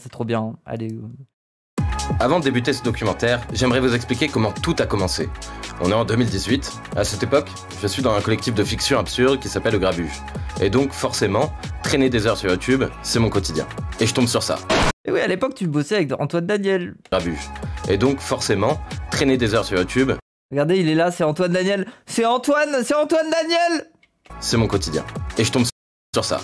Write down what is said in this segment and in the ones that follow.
C'est trop bien, allez. Avant de débuter ce documentaire, j'aimerais vous expliquer comment tout a commencé. On est en 2018. À cette époque, je suis dans un collectif de fiction absurde qui s'appelle Le Grabuge. Et donc, forcément, traîner des heures sur YouTube, c'est mon quotidien. Et je tombe sur ça. Et oui, à l'époque, tu bossais avec Antoine Daniel. Grabuge. Et donc, forcément, traîner des heures sur YouTube. Regardez, il est là, c'est Antoine Daniel. C'est Antoine Daniel. C'est mon quotidien. Et je tombe sur ça.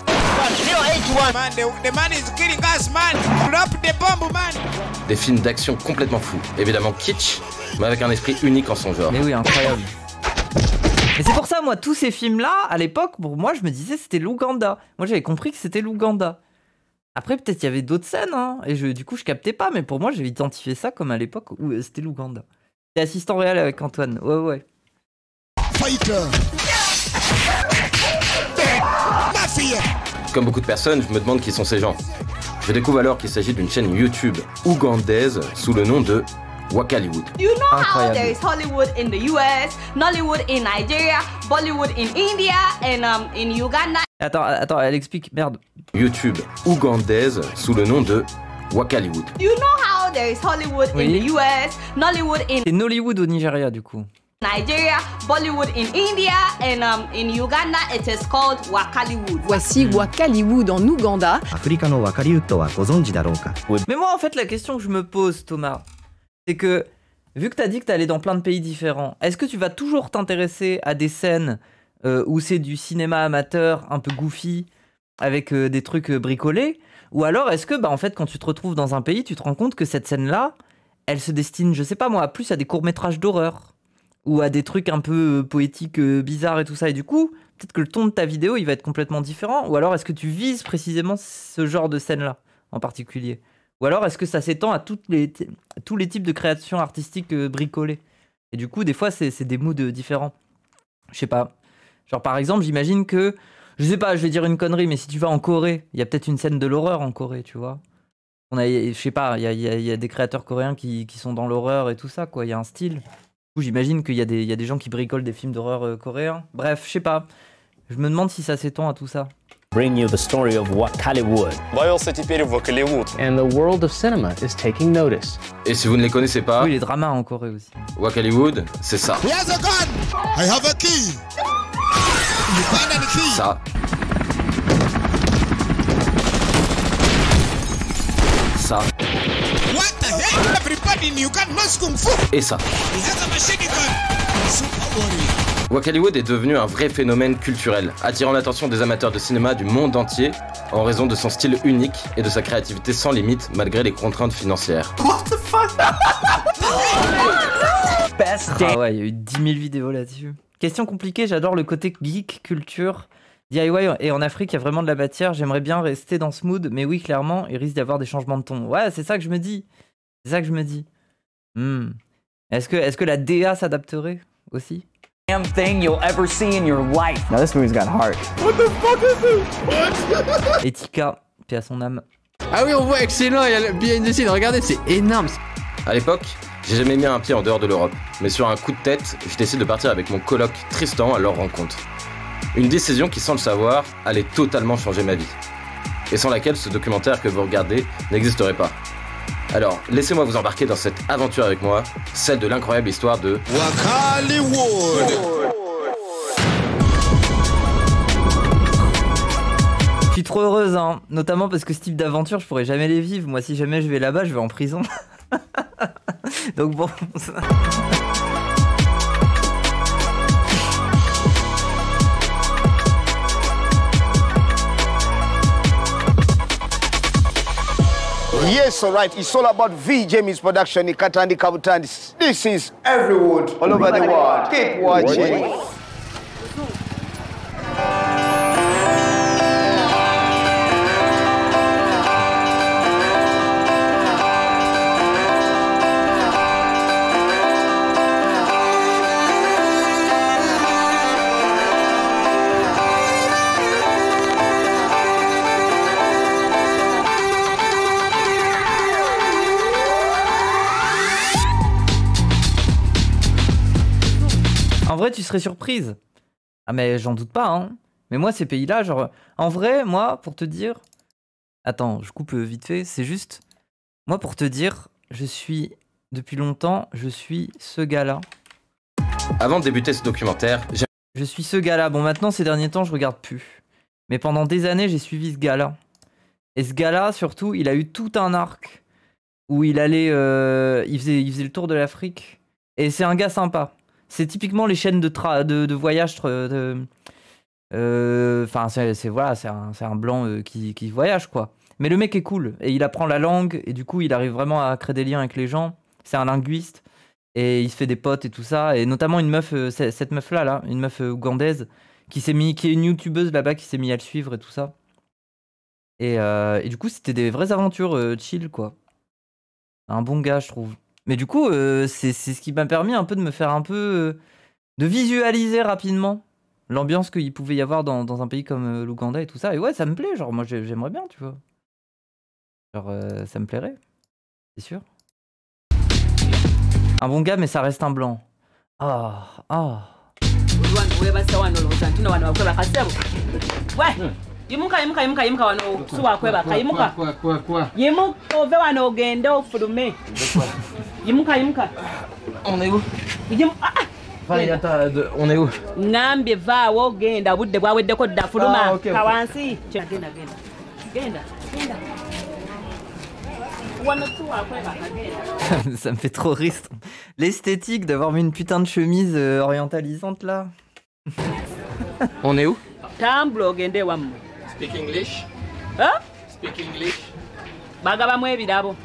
Des films d'action complètement fous, évidemment kitsch, mais avec un esprit unique en son genre. Mais oui, incroyable. Mais c'est pour ça, moi, tous ces films-là, à l'époque, pour moi, je me disais c'était l'Ouganda. Moi, j'avais compris que c'était l'Ouganda. Après, peut-être il y avait d'autres scènes, hein, et du coup, je captais pas, mais pour moi, j'ai identifié ça comme à l'époque où c'était l'Ouganda. J'étais assistant réel avec Antoine, ouais. Comme beaucoup de personnes, je me demande qui sont ces gens. Je découvre alors qu'il s'agit d'une chaîne YouTube ougandaise sous le nom de Wakaliwood. You know how there is Hollywood in the US, Nollywood in Nigeria, Bollywood in India, and in Uganda. Attends, elle explique, merde. YouTube ougandaise sous le nom de Wakaliwood. You know how there is Hollywood in the US, Nollywood in C'est Nollywood au Nigeria, du coup. Nigeria, Bollywood in India, and in Uganda it is called Wakaliwood. Voici Wakaliwood en Ouganda. Mais moi, en fait, la question que je me pose, Thomas, c'est que, vu que t'as dit que t'allais dans plein de pays différents, est-ce que tu vas toujours t'intéresser à des scènes où c'est du cinéma amateur, un peu goofy, avec des trucs bricolés? Ou alors, est-ce que, en fait, quand tu te retrouves dans un pays, tu te rends compte que cette scène-là, elle se destine, je sais pas moi, plus à des courts-métrages d'horreur ou à des trucs un peu poétiques, bizarres et tout ça. Et du coup, peut-être que le ton de ta vidéo, il va être complètement différent. Ou alors, est-ce que tu vises précisément ce genre de scène-là, en particulier? Ou alors, est-ce que ça s'étend à tous les types de créations artistiques bricolées? Et du coup, des fois, c'est des moods différents. Je sais pas. Genre, par exemple, j'imagine que... Je sais pas, je vais dire une connerie, mais si tu vas en Corée, il y a peut-être une scène de l'horreur en Corée, tu vois. Je sais pas, il y a des créateurs coréens qui sont dans l'horreur et tout ça, quoi. Il y a un style. Du coup, j'imagine qu'il y a des gens qui bricolent des films d'horreur coréens. Bref, je sais pas. Je me demande si ça s'étend à tout ça. Bring you the story of Wakaliwood. And the world of cinema is taking notice. Et si vous ne les connaissez pas, Oui, les dramas en Corée aussi. Wakaliwood, c'est ça. Here's a gun! I have a key! You find any key? Ça. Ça. What the hell? Everybody in Uganda knows Kung Fu! Et ça. He has a machine gun! Super warrior! Wakaliwood est devenu un vrai phénomène culturel, attirant l'attention des amateurs de cinéma du monde entier en raison de son style unique et de sa créativité sans limite malgré les contraintes financières. What the fuck? Ah ouais, il y a eu 10 000 vidéos là-dessus. Question compliquée, j'adore le côté geek, culture, DIY, et en Afrique, il y a vraiment de la matière. J'aimerais bien rester dans ce mood, mais oui, clairement, il risque d'y avoir des changements de ton. Ouais, c'est ça que je me dis. C'est ça que je me dis. Est-ce que la DA s'adapterait aussi? Thing you'll ever see in your life. Now this movie's got heart. What the fuck is this? What? Etika, paix à son âme. Ah oui, on voit excellent, il y a le behind the scene, regardez, c'est énorme. À l'époque, j'ai jamais mis un pied en dehors de l'Europe, mais sur un coup de tête, je décide de partir avec mon coloc Tristan à leur rencontre. Une décision qui, sans le savoir, allait totalement changer ma vie. Et sans laquelle ce documentaire que vous regardez n'existerait pas. Alors, laissez-moi vous embarquer dans cette aventure avec moi, celle de l'incroyable histoire de Wakaliwood! Je suis trop heureuse, hein, notamment parce que ce type d'aventure, je pourrais jamais les vivre. Moi, si jamais je vais là-bas, je vais en prison. Donc bon... Yes, alright. It's all about V James production. Ikatandi Kabutandi. This is Everwood all over the world. Keep watching. En vrai, tu serais surprise. Ah mais j'en doute pas, hein. Mais moi, ces pays-là, genre... En vrai, moi, pour te dire... Attends, je coupe vite fait. C'est juste, moi pour te dire, depuis longtemps, je suis ce gars-là. Avant de débuter ce documentaire, Je suis ce gars-là. Bon, maintenant, ces derniers temps, je regarde plus. Mais pendant des années, j'ai suivi ce gars-là. Et ce gars-là, surtout, il a eu tout un arc où il allait, il faisait le tour de l'Afrique. Et c'est un gars sympa. C'est typiquement les chaînes de voyage. Enfin, c'est un blanc qui voyage, quoi. Mais le mec est cool. Et il apprend la langue. Et du coup, il arrive vraiment à créer des liens avec les gens. C'est un linguiste. Et il se fait des potes et tout ça. Et notamment une meuf, cette meuf-là, là, une meuf ougandaise, qui est une youtubeuse là-bas, qui s'est mis à le suivre et tout ça. Et du coup, c'était des vraies aventures chill, quoi. Un bon gars, je trouve. Mais du coup, c'est ce qui m'a permis un peu de me faire un peu... de visualiser rapidement l'ambiance qu'il pouvait y avoir dans un pays comme l'Ouganda et tout ça. Et ouais, ça me plaît. Genre, moi, j'aimerais bien, tu vois. Genre, ça me plairait. C'est sûr. Un bon gars, mais ça reste un blanc. Ah, ah. Yimuka wano suwa kwebaka yimuka yimuka ove wano ogende ofulume yimuka On est où? On est où? Ngambye vaawo ogenda budde bwaweddeko dda fuluma kawansi genda wano suwa kwebaka genda. Ça me fait trop rire. L'esthétique d'avoir mis une putain de chemise orientalisante là. On est où? Tambula ogende wamu. Speak English. Hein? Speak English. Bagabamu ebirabo.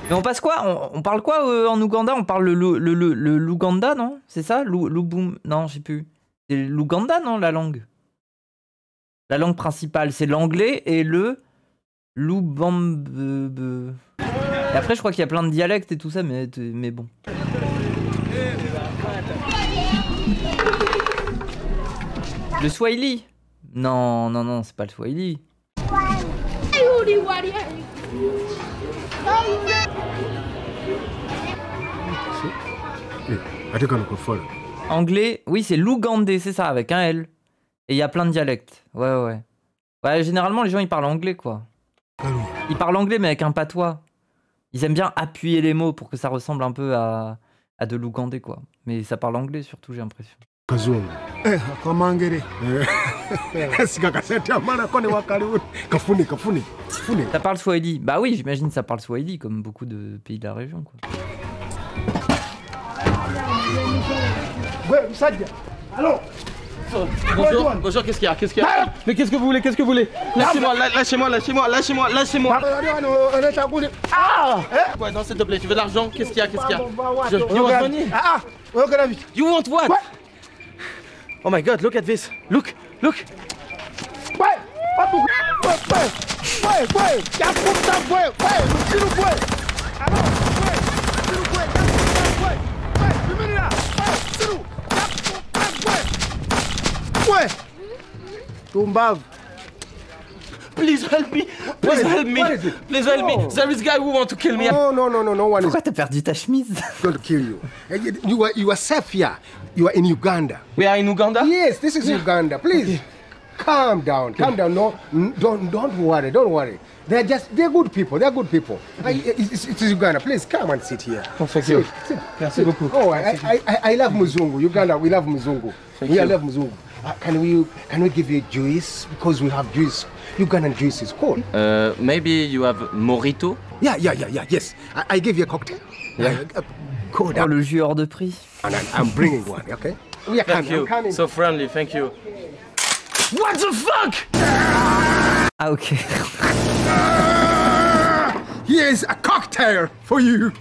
Mais on passe quoi? On parle quoi en Ouganda? On parle le l'Ouganda, non? C'est ça? L'Ouboum? Non, je sais plus. C'est l'Ouganda, non, la langue? La langue principale, c'est l'anglais et le l'Oubambe. Et après, je crois qu'il y a plein de dialectes et tout ça, mais bon. Le Swahili? Non, c'est pas le Swahili. Anglais, oui, c'est l'Ougandais, c'est ça, avec un L. Et il y a plein de dialectes. Ouais. Ouais, généralement, les gens, ils parlent anglais, quoi. Ils parlent anglais, mais avec un patois. Ils aiment bien appuyer les mots pour que ça ressemble un peu à de l'Ougandais, quoi. Mais ça parle anglais, surtout, j'ai l'impression. Ça parle Swahili. Bah oui, j'imagine que ça parle Swahili, comme beaucoup de pays de la région, quoi. Bonjour, qu'est-ce qu'il y a? Mais qu'est-ce que vous voulez? Lâchez-moi. Ah! Ouais, non, s'il te plaît, tu veux de l'argent? Qu'est-ce qu'il y a? You want money? You want what? Oh my god, look at this. Look. Please help me. Please help me. There is a guy who want to kill me. No one is Pourquoi t'as perdu ta chemise? going to kill you. You are safe here. You are in Uganda. We are in Uganda? Yes, this is Uganda. Please, calm down. No, don't worry. They're good people. It's Uganda. Please come and sit here. Oh, thank you. Sit. Merci beaucoup. Oh, I love Muzungu. Uganda, we love Muzungu. I love Muzungu. Can we give you juice? Because we have juice. Ugandan juice is cold. Maybe you have mojito? Yeah. Yes. I give you a cocktail. Yeah. Cold. Oh, le jus hors de prix. And I'm bringing one, okay? We are Thank you. coming. So friendly, thank you. What the fuck? Ah, ok. Here's a cocktail for you.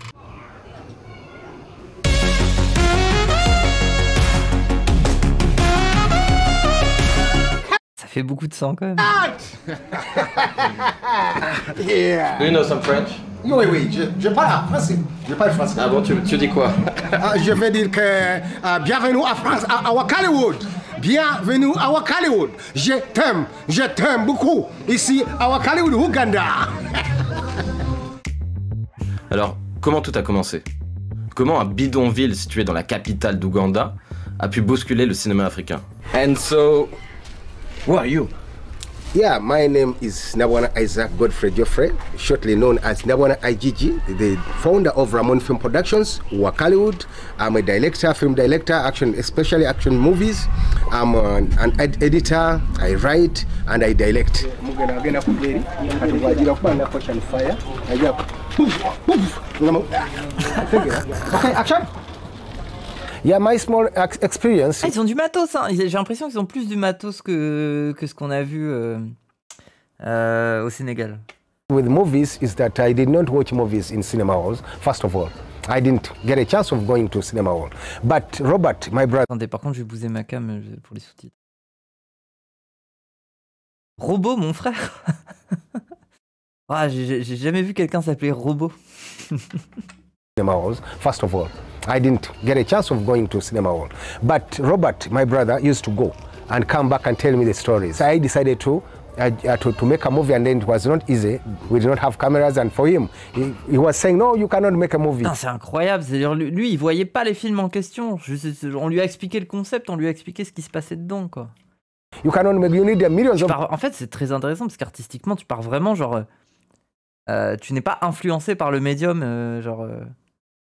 Ça fait beaucoup de sang quand même. Yeah. Do you know some French? Oui, je parle français. Je parle français. Ah bon, tu dis quoi? Je vais dire que bienvenue à France, à Wakaliwood. Bienvenue à Wakaliwood. Je t'aime beaucoup. Ici à Wakaliwood, Ouganda. Alors, comment tout a commencé? Comment un bidonville situé dans la capitale d'Ouganda a pu bousculer le cinéma africain? And so, who are you? Yeah, my name is Nabwana Isaac Godfrey Geoffrey, shortly known as Nabwana IGG, the founder of Ramon Film Productions, Wakaliwood. I'm a director, film director, especially action movies. I'm an editor, I write, and I direct. Okay, action! Yeah, my small experience. Ah, ils ont du matos, hein. J'ai l'impression qu'ils ont plus du matos que ce qu'on a vu au Sénégal. With movies is that I did not watch movies in cinema halls, first of all. I didn't get a chance of going to cinema hall. But Robert, my brother... Attendez, par contre, je vais bouger ma cam pour les sous-titres. Robot, mon frère. Ah, j'ai jamais vu quelqu'un s'appeler Robot. Cinema halls, first of all. I didn't get a chance of going to cinema hall. But Robert, my brother, used to go and come back and tell me the stories. I decided to make a movie, and then it was not easy. We did not have cameras, and for him, he was saying, no, you cannot make a movie. C'est incroyable. C'est-à-dire, lui, il voyait pas les films en question. On lui a expliqué le concept, on lui a expliqué ce qui se passait dedans, quoi. You cannot make, you need millions of... En fait, c'est très intéressant parce qu'artistiquement, tu pars vraiment genre... tu n'es pas influencé par le médium,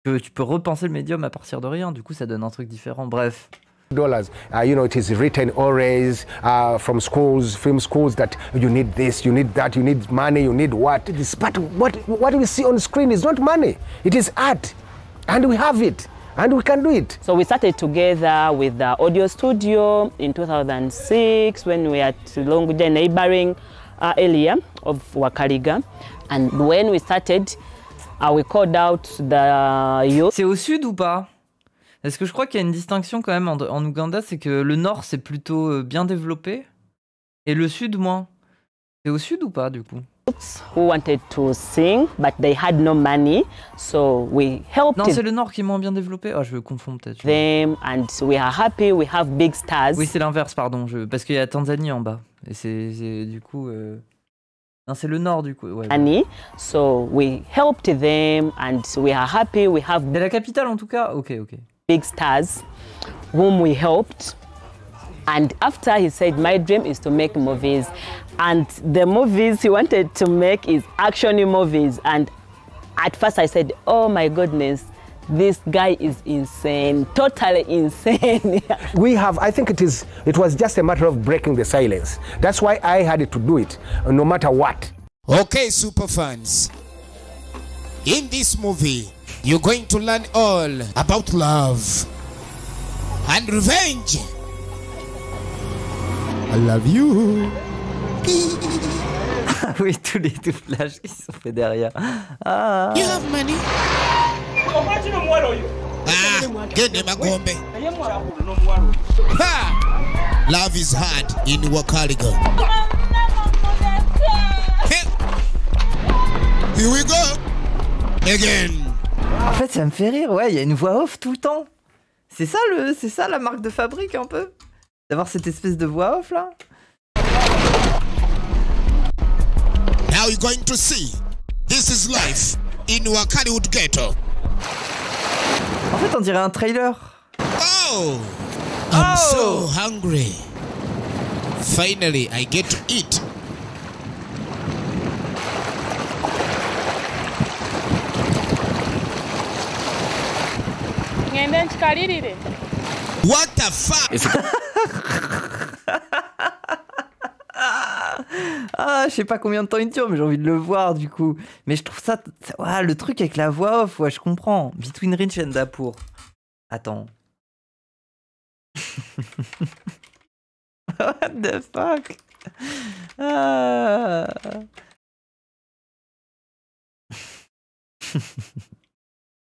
que tu peux repenser le médium à partir de rien. Du coup, ça donne un truc différent. Bref. Dollars. You know, it is written always from schools, film schools, that you need this, you need that, you need money, you need what. But what we see on screen is not money. It is art. And we have it. And we can do it. So we started together with the audio studio in 2006 when we were at Longoudia, neighboring area of Wakaliga. And when we started, we called out the youth. C'est au sud ou pas? Est-ce que je crois qu'il y a une distinction quand même en Ouganda, c'est que le nord c'est plutôt bien développé et le sud moins. C'est au sud ou pas du coup? Who wanted to sing but they had no money, so we helped. Non, c'est le nord qui est moins bien développé. Ah, je confonds peut-être. Them and we are happy. We have big stars. Oui, c'est l'inverse, pardon. Parce qu'il y a Tanzanie en bas et c'est du coup. Non, c'est le nord du coup. Ouais, money, so we helped them and we are happy. We have. C'est la capitale en tout cas. Ok. Big stars, whom we helped. And after he said, my dream is to make movies. And the movies he wanted to make is action movies. And at first I said, oh my goodness, this guy is insane, totally insane. I think it was just a matter of breaking the silence. That's why I had to do it, no matter what. Okay, super fans. In this movie, you're going to learn all about love and revenge. I love you. Oui, tous les doublages qui sont faits derrière. Ah. You have money. Love is hard in Wakaliga. Here we go. Again. En fait, ça me fait rire. Ouais, il y a une voix off tout le temps. C'est ça la marque de fabrique un peu. D'avoir cette espèce de voix off là. Now you're going to see. This is life in Wakaliwood ghetto. En fait, on dirait un trailer. Oh, I'm so hungry. Finally, I get to eat. What the fuck? Ah, je sais pas combien de temps il dure, mais j'ai envie de le voir du coup. Mais je trouve ça... Ouais, le truc avec la voix off, ouais, je comprends. Between Rich and Dapour. Attends. What the fuck? Ah.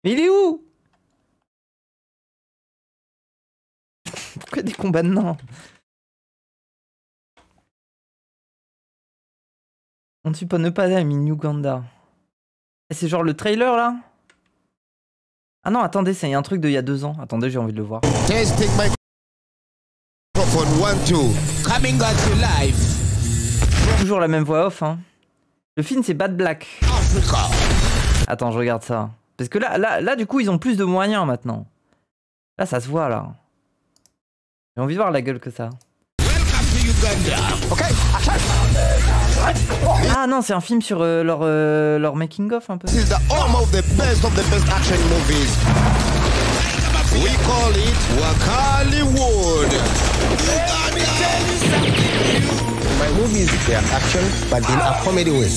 Mais il est où? Pourquoi des combats de nains? On ne peut ne pas aller in Uganda. C'est genre le trailer là? Ah non, attendez, c'est un truc d'il y a 2 ans. Attendez, j'ai envie de le voir. Testing microphone 1, 2. Coming at you live. Toujours la même voix off, hein. Le film c'est Bad Black. Africa. Attends, je regarde ça. Parce que là, du coup, ils ont plus de moyens maintenant. Là, ça se voit là. J'ai envie de voir la gueule que ça. Ah non, c'est un film sur leur making-of un peu. This is the home of the best action movies. We call it Wakaliwood. My movies, they are action, but in a comedy way.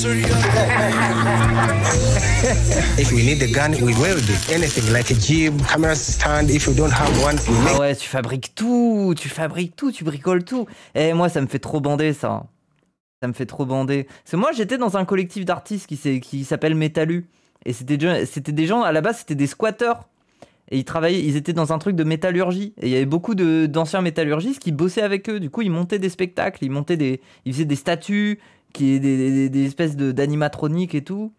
If we need a gun, we will do anything like a jeep, camera stand. If you don't have one, we make. Ah ouais, tu fabriques tout, tu bricoles tout. Et moi, ça me fait trop bander ça. Ça me fait trop bander. Parce que moi, j'étais dans un collectif d'artistes qui s'appelle Metalu. Et c'était des gens, à la base, c'était des squatteurs. Et ils étaient dans un truc de métallurgie. Et il y avait beaucoup d'anciens métallurgistes qui bossaient avec eux. Du coup, ils montaient des spectacles, ils faisaient des statues, des espèces d'animatroniques et tout.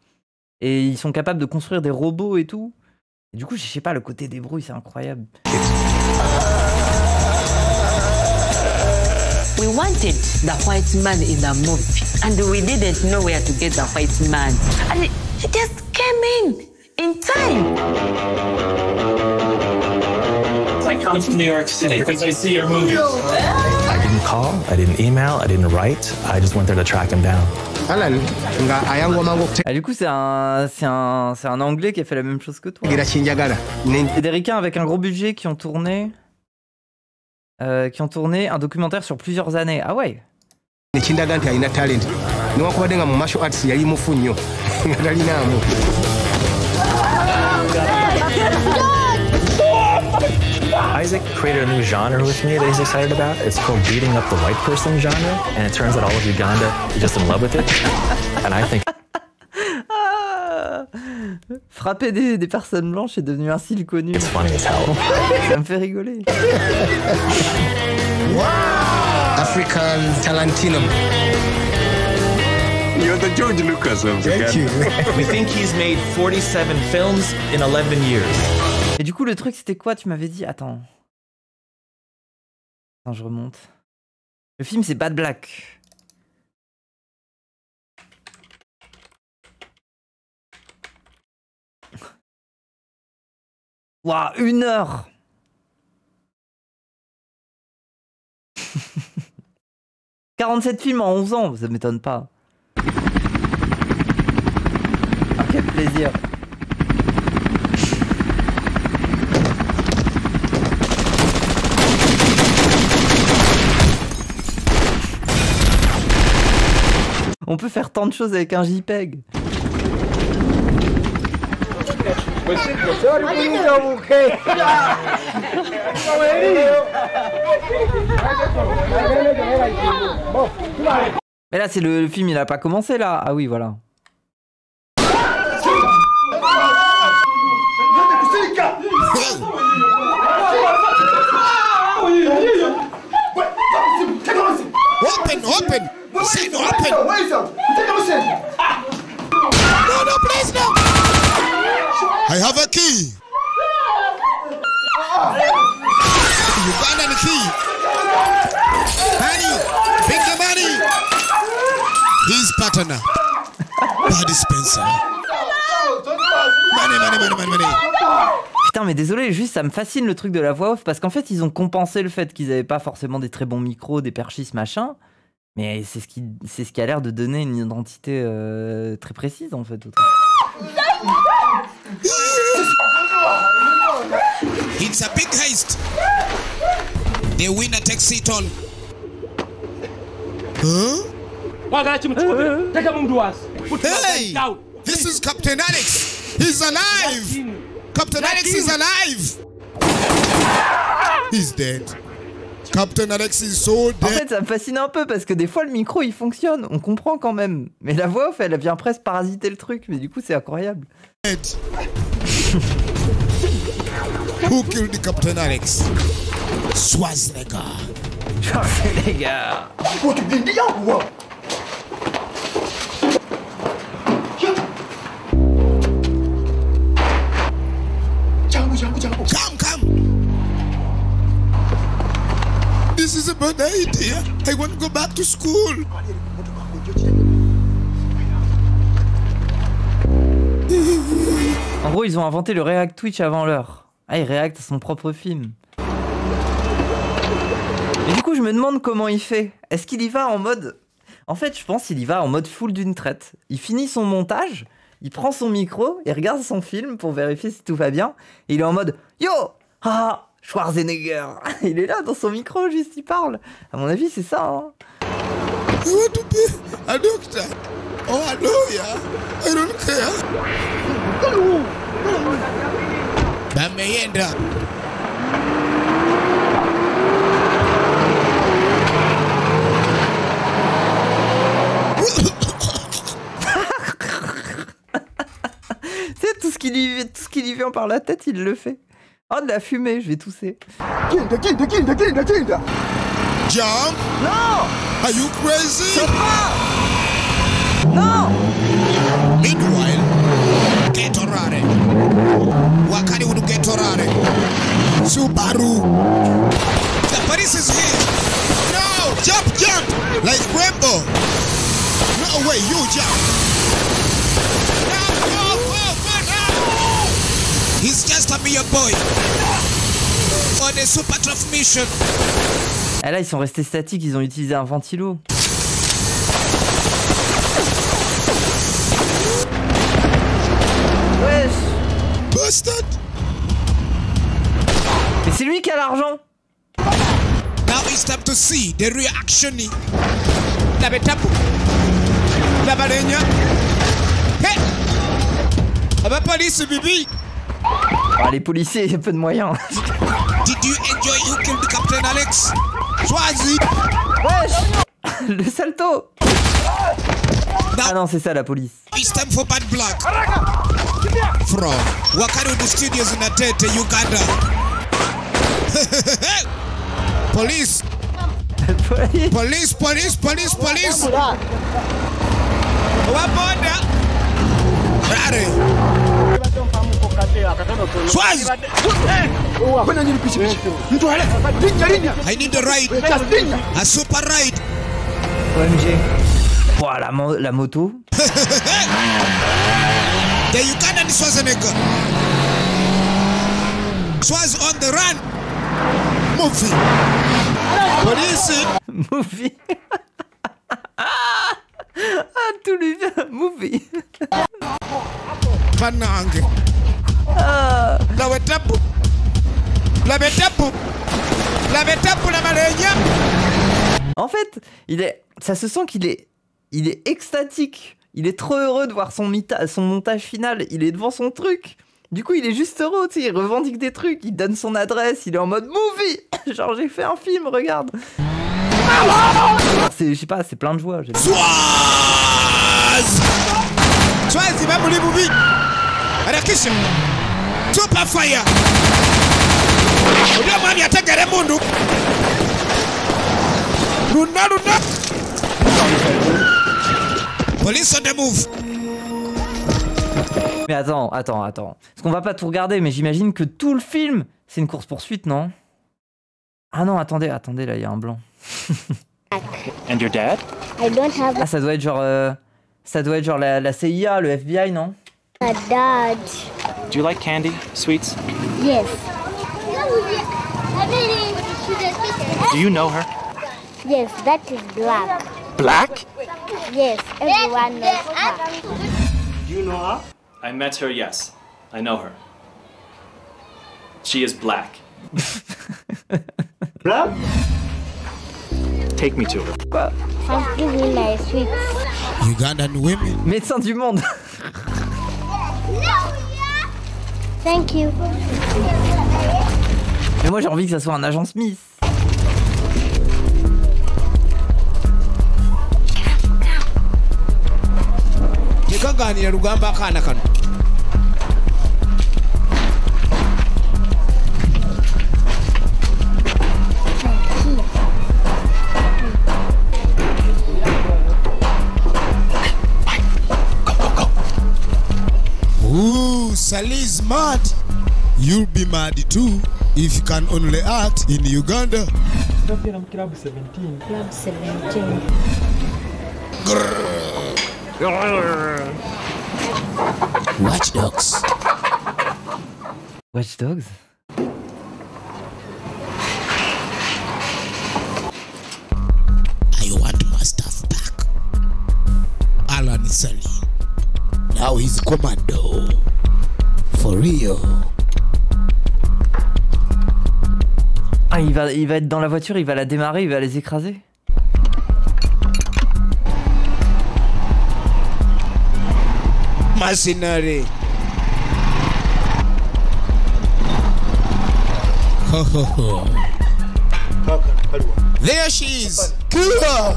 Et ils sont capables de construire des robots et tout. Et du coup, je sais pas, le côté débrouille, c'est incroyable. We wanted the white man in the movie, and we didn't know where to get the white man. And he just came in time. I come from New York City because I see your movies. I didn't call, I didn't email, I didn't write. I just went there to track him down. Ah, du coup, c'est un Anglais qui a fait la même chose que toi. C'est des ricains avec un gros budget qui ont tourné un documentaire sur plusieurs années. Ah ouais. Isaac created a new genre with me that he's excited about. It's called beating up the white person genre, and it turns out all of Uganda is just in love with it. And I think frapper des personnes blanches est devenu un style connu. It's funny as hell. Ça me fait rigoler. Wow! African Tarantino. You're the George Lucas of the Thank you. We think he's made 47 films in 11 years. Et du coup, le truc, c'était quoi? Tu m'avais dit... Attends, je remonte. Le film, c'est Bad Black. Waouh, 1 heure. « 47 films en 11 ans, ça m'étonne pas. » Ah, quel plaisir. On peut faire tant de choses avec un JPEG. Mais là, c'est le film, il a pas commencé là. Ah oui, voilà. Open! Say no, open! No, please, no! I have a key! You got the key! Money! Bring the money! His partner. Body Spencer. Money! Putain, mais désolé, juste ça me fascine le truc de la voix off parce qu'en fait, ils ont compensé le fait qu'ils avaient pas forcément des très bons micros, des perchistes, machin. Mais c'est ce qui a l'air de donner une identité très précise en fait. It's a big heist. The winner takes it all. Huh? Hey! This is Captain Alex. He's alive. Captain Alex is alive. He's dead. Captain Alex is so dead. En fait, ça me fascine un peu parce que des fois le micro il fonctionne, on comprend quand même. Mais la voix off, elle vient presque parasiter le truc, mais du coup c'est incroyable. Who killed the Captain Alex? Schwarzenegger. Schwarzenegger. Come. This is a bad idea. I want to go back to school. En gros, ils ont inventé le React Twitch avant l'heure. Ah, il réacte à son propre film. je me demande comment il fait. Est-ce qu'il y va en mode... En fait, je pense qu'il y va en mode full d'une traite. Il finit son montage, il prend son micro, il regarde son film pour vérifier si tout va bien, et il est en mode « Yo, ah, Schwarzenegger !» Il est là dans son micro, juste il parle. À mon avis, c'est ça. Hein. I want to be a doctor or a lawyer. I don't care. Bameenda. C'est tout ce qui lui vient par la tête, il le fait. Oh, de la fumée, je vais tousser. Jump! Non! Are you crazy? Saute pas! Non! Meanwhile, Getorare. Wakari would Getorare. Subaru. The police is here. No! Jump! Like Rambo. No way, you jump. No! He's just a mere boy. On a super transmission. Ah là, ils sont restés statiques, ils ont utilisé un ventilo. Wesh! Busted! Mais c'est lui qui a l'argent! Now it's time to see the reaction. La betapu. La balenya. Hey! Aba police bibi. Ah, les policiers, il y a peu de moyens. Did you enjoy you killed Captain Alex? Swazi! Wesh! Le salto! Ah non, c'est ça la police. It's time for Bad Black. From Wakaru Studios in Atete, Uganda. Police! Police! Waboda! Rare! Swaz! I need a ride. A super ride. OMG. Voilà, la moto. The Ugandan Schwarzenegger. Swaz on the run. Movie. Police. Movie. Ah, tout lui vient. Movie. Panang. La betapu. En fait, ça se sent qu'il est extatique. Il est trop heureux de voir son montage final. Il est devant son truc. Du coup, il est juste heureux, tu sais, il revendique des trucs, il donne son adresse, il est en mode movie. Genre, j'ai fait un film, regarde. Je sais pas, c'est plein de joie. Swaz, il va mourir movie. Arakisha. Super fire. Udia mami ategere mundu. Luna. Police on the move. Mais attends. Parce qu'on va pas tout regarder, mais j'imagine que tout le film, c'est une course-poursuite, non? Ah non, attendez, là, il y a un blanc. And your dad? I don't have Ah, ça doit être genre la CIA, le FBI, non? a dad. Do you like candy, sweets? Yes. Do you know her? Yes, that is black. Black? Yes, everyone knows her. Do you know her? I met her, yes. I know her. She is black. Black? Take me to her. Quoi? First give me my sweets. Ugandan women. Médecin du monde. Thank you. Mais moi j'ai envie que ça soit un agent Smith. Nikaganira rugamba akana kano. Ooh, Sally's mad. You'll be mad too if you can only act in Uganda. I'm Club 17. Club 17. Watch Dogs. Watch Dogs? unnecessary. Now he's commando. For real. Ah, il va être dans la voiture, il va la démarrer, il va les écraser. Mercenary. Ho ho ho. There she is. Kill her.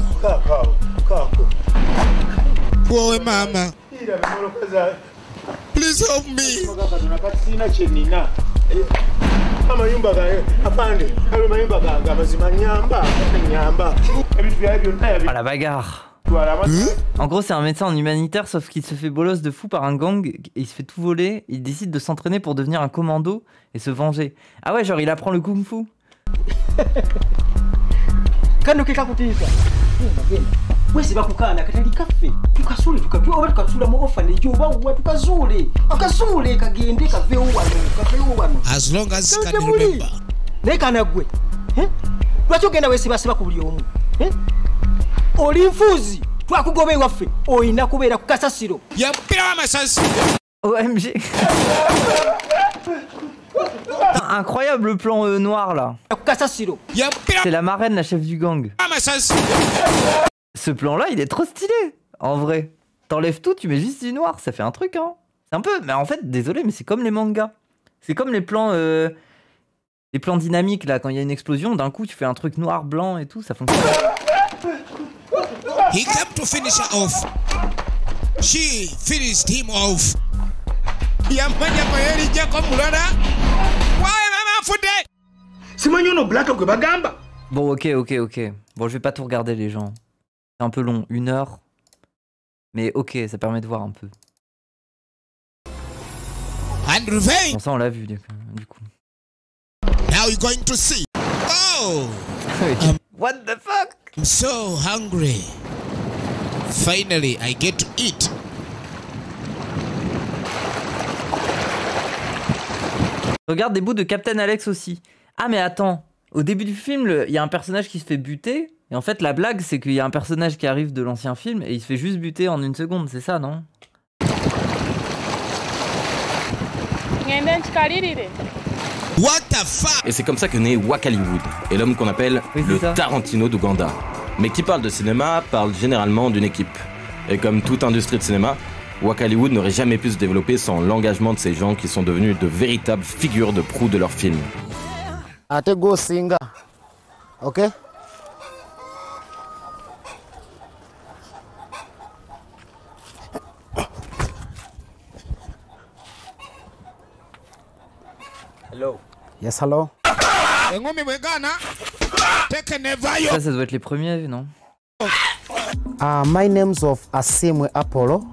Poor mama. Please help me. Ah, la bagarre. En gros, c'est un médecin en humanitaire, sauf qu'il se fait bolos de fou par un gang, et il se fait tout voler, il décide de s'entraîner pour devenir un commando et se venger. Ah ouais, genre il apprend le kung-fu. wese bakukana katali kaffe tukasule tukapyo oba tukasula mu orphanage oba uwa tukazule akasule kagende kavewo wano as long as you can remember naye kana gwe lwaki ogenda weesibasiba ku buli omu oli nfuuzi twakugoba ewaffe oyina kubeera ku kasasiro yampira w'amasasi OMG. Incroyable le plan noir là. C'est la marraine, la chef du gang. Ce plan là il est trop stylé. En vrai, t'enlèves tout, tu mets juste du noir, ça fait un truc hein. C'est un peu, mais en fait désolé mais c'est comme les mangas. C'est comme les plans dynamiques là, quand il y a une explosion, d'un coup tu fais un truc noir, blanc et tout, ça fonctionne. He came to finish her off. She finished him off. Yamanya mayeri jako mulana. Wae mama fude. Simanyono black gwe bagamba. Bon ok. Bon je vais pas tout regarder les gens. C'est un peu long, 1 heure. Mais ok, ça permet de voir un peu. Bon ça on l'a vu du coup. Now you're going to see. Oh. What the fuck? I'm so hungry. Finally, I get to eat. Regarde des bouts de Captain Alex aussi. Ah mais attends, au début du film, il y a un personnage qui se fait buter. Et en fait la blague c'est qu'il y a un personnage qui arrive de l'ancien film et il se fait juste buter en 1 seconde, c'est ça non? What the fuck? Et c'est comme ça que naît Wak Hollywood, et l'homme qu'on appelle le Tarantino d'Ouganda. Mais qui parle de cinéma parle généralement d'une équipe. Et comme toute industrie de cinéma, Wak Hollywood n'aurait jamais pu se développer sans l'engagement de ces gens qui sont devenus de véritables figures de proue de leurs films. Ate go singer, ok? Hello. Yes, hello. Ça doit être les premiers, non? My name's of Asimwe Apollo,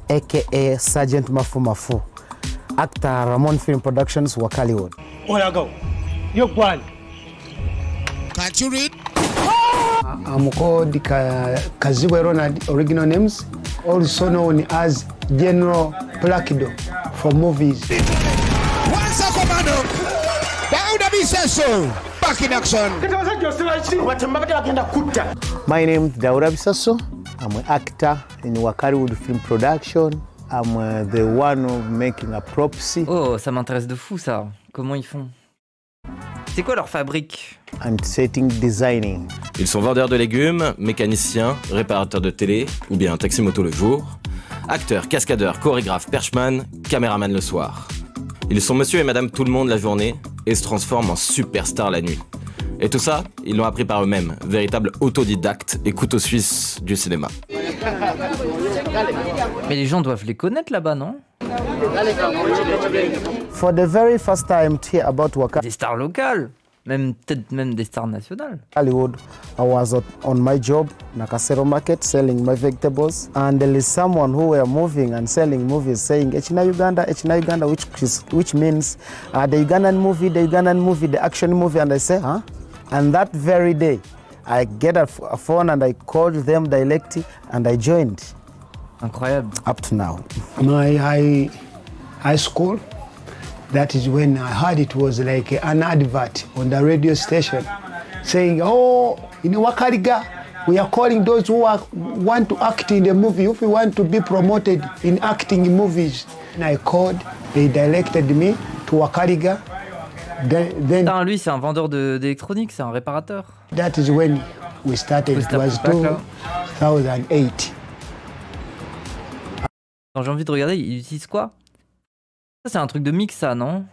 aka Sergeant Mafu Mafu, actor Ramon Film Productions, Wak Hollywood. Where I go? You're one. Can't you read? I'm called Kazibwe Ronald, original names, also known as General Placido for movies. Once a commando, Dauda Bisaso, back in action. My name is Dauda Bisaso. I'm an actor in Wak Hollywood Film Production. I'm the one of making a prophecy. Oh, ça m'intéresse de fou ça. Comment ils font? C'est quoi leur fabrique? And setting designing. Ils sont vendeurs de légumes, mécaniciens, réparateurs de télé, ou bien taxi-moto le jour, acteurs, cascadeurs, chorégraphes, perchman, caméraman le soir. Ils sont monsieur et madame tout le monde la journée et se transforment en superstars la nuit. Et tout ça, ils l'ont appris par eux-mêmes, véritables autodidactes et couteaux suisses du cinéma. Mais les gens doivent les connaître là-bas, non? For the very first time to hear about Wak Hollywood. Des stars locales, peut-être même des stars nationales. Hollywood, I was on my job, Nakasero Market, selling my vegetables, and there is someone who were moving and selling movies, saying Echina Uganda, which means the Ugandan movie, the action movie, and I say, huh? And that very day, I get a phone and I called them directly, and I joined. Incroyable. Up to now. My high school, that is when I heard it was like an advert on the radio station saying, oh, in Wakariga, We are calling those who want to act in the movie, if we want to be promoted in acting in movies. And I called, they directed me to Wakaliga. Then Putain, lui, c'est un vendeur d'électronique, c'est un réparateur. That is when we started. It was 2008. Quand j'ai envie de regarder, il utilise quoi? Ça, c'est un truc de mix, ça, non?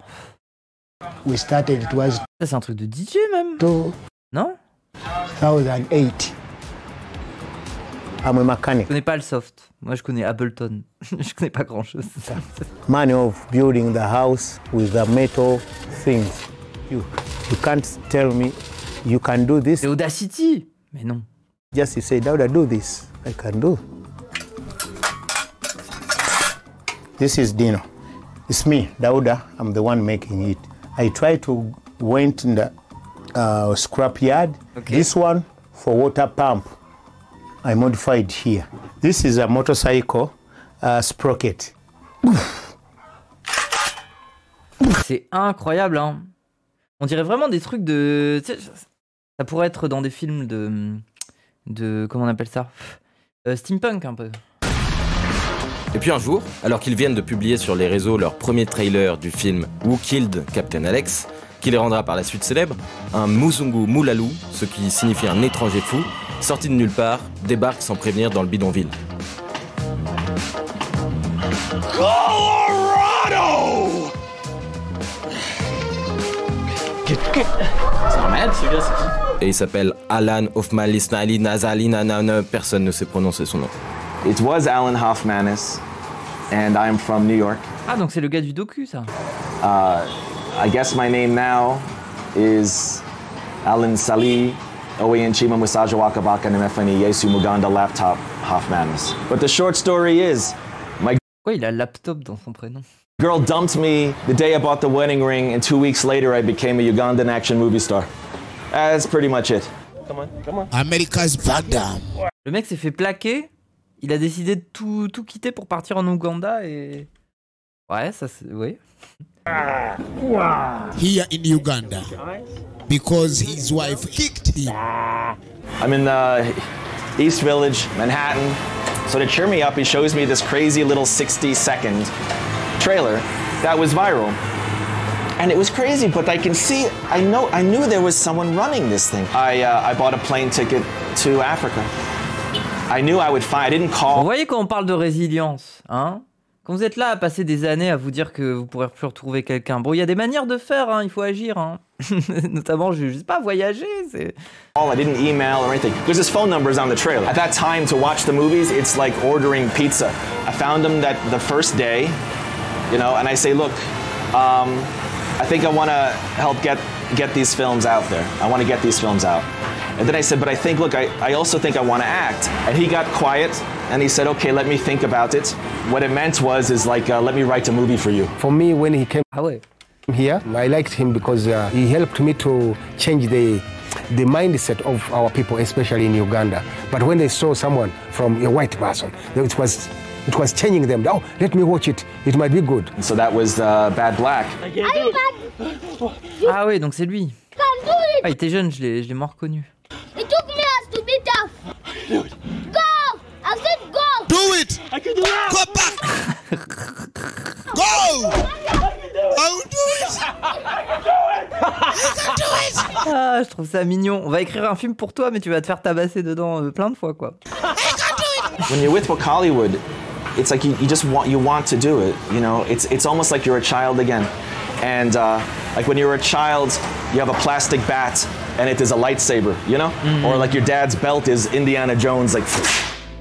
We started, it was... Ça, c'est un truc de DJ, même? Non? 2008. I'm a mechanic. Je connais pas le soft. Moi, je connais Ableton. Je connais pas grand-chose. Man of building the house with the metal things. You can't tell me you can do this. C'est Audacity. Mais non. Just you say, Dauda, do this. I can do. This is Dino. It's me, Dauda. I'm the one making it. I try to went in the scrap yard. Okay. This one for water pump. I modified here. This is a motorcycle sprocket. C'est incroyable, hein. On dirait vraiment des trucs de... Tu sais, ça pourrait être dans des films de comment on appelle ça, steampunk un peu. Et puis un jour, alors qu'ils viennent de publier sur les réseaux leur premier trailer du film Who Killed Captain Alex, qui les rendra par la suite célèbres, un Muzungu Mulalu, ce qui signifie un étranger fou, sorti de nulle part, débarque sans prévenir dans le bidonville. Colorado! C'est un malade ce gars, c'est qui? Et il s'appelle Alan Hoffmanis-Nali Nazali Nanana, personne ne sait prononcer son nom. It was Alan Hoffmanis, and I'm from New York. Ah, donc c'est le gars du docu, ça. I guess my name now is Alan Sali Owe Nchima Musaja Wakabaka Nemefani Yesu Muganda Laptop Hoffmanis. But the short story is, my Pourquoi il a laptop dans son prénom? Girl dumped me the day I bought the wedding ring, and 2 weeks later I became a Ugandan action movie star. That's pretty much it. Come on, come on. America's Van Damme. Le mec s'est fait plaquer. Il a décidé de tout quitter pour partir en Ouganda et... Ouais, ça c'est... Oui. Here in Uganda. Because his wife kicked him. I'm in the East Village, Manhattan. So to cheer me up, he shows me this crazy little 60-second trailer that was viral. And it was crazy, but I can see, I knew there was someone running this thing. I bought a plane ticket to Africa. I knew I would find, I didn't call. Vous voyez quand on parle de résilience, hein? Quand vous êtes là à passer des années à vous dire que vous pourrez plus retrouver quelqu'un. Bon, il y a des manières de faire, hein, il faut agir, hein. Notamment, je sais pas, voyager, c'est... I didn't email or anything, because his phone number is on the trailer. At that time, to watch the movies, it's like ordering pizza. I found him that the first day, you know, and I say, look, I think I want to help get these films out there. I want to get these films out. And then I said, but I think, look, I also think I want to act. And he got quiet, and he said, okay, let me think about it. What it meant is like, let me write a movie for you. For me, when he came here, I liked him because he helped me to change the mindset of our people, especially in Uganda. But when they saw someone from a white person, it was changing them. Oh, let me watch it. It might be good. So that was Bad Black. Ah oui, donc c'est lui. Ah, il était jeune, je l'ai moins reconnu. It took me us to be tough. Do it. Go! I said go! Do it! I can do it! Go back! Go! I will do it! I can do it! Ah, je trouve ça mignon. On va écrire un film pour toi, mais tu vas te faire tabasser dedans plein de fois, quoi. When you're with Hollywood, it's like you just want to do it. You know, it's almost like you're a child again. And like when you're a child, you have a plastic bat and it is a lightsaber, you know? Or like your dad's belt is Indiana Jones, like.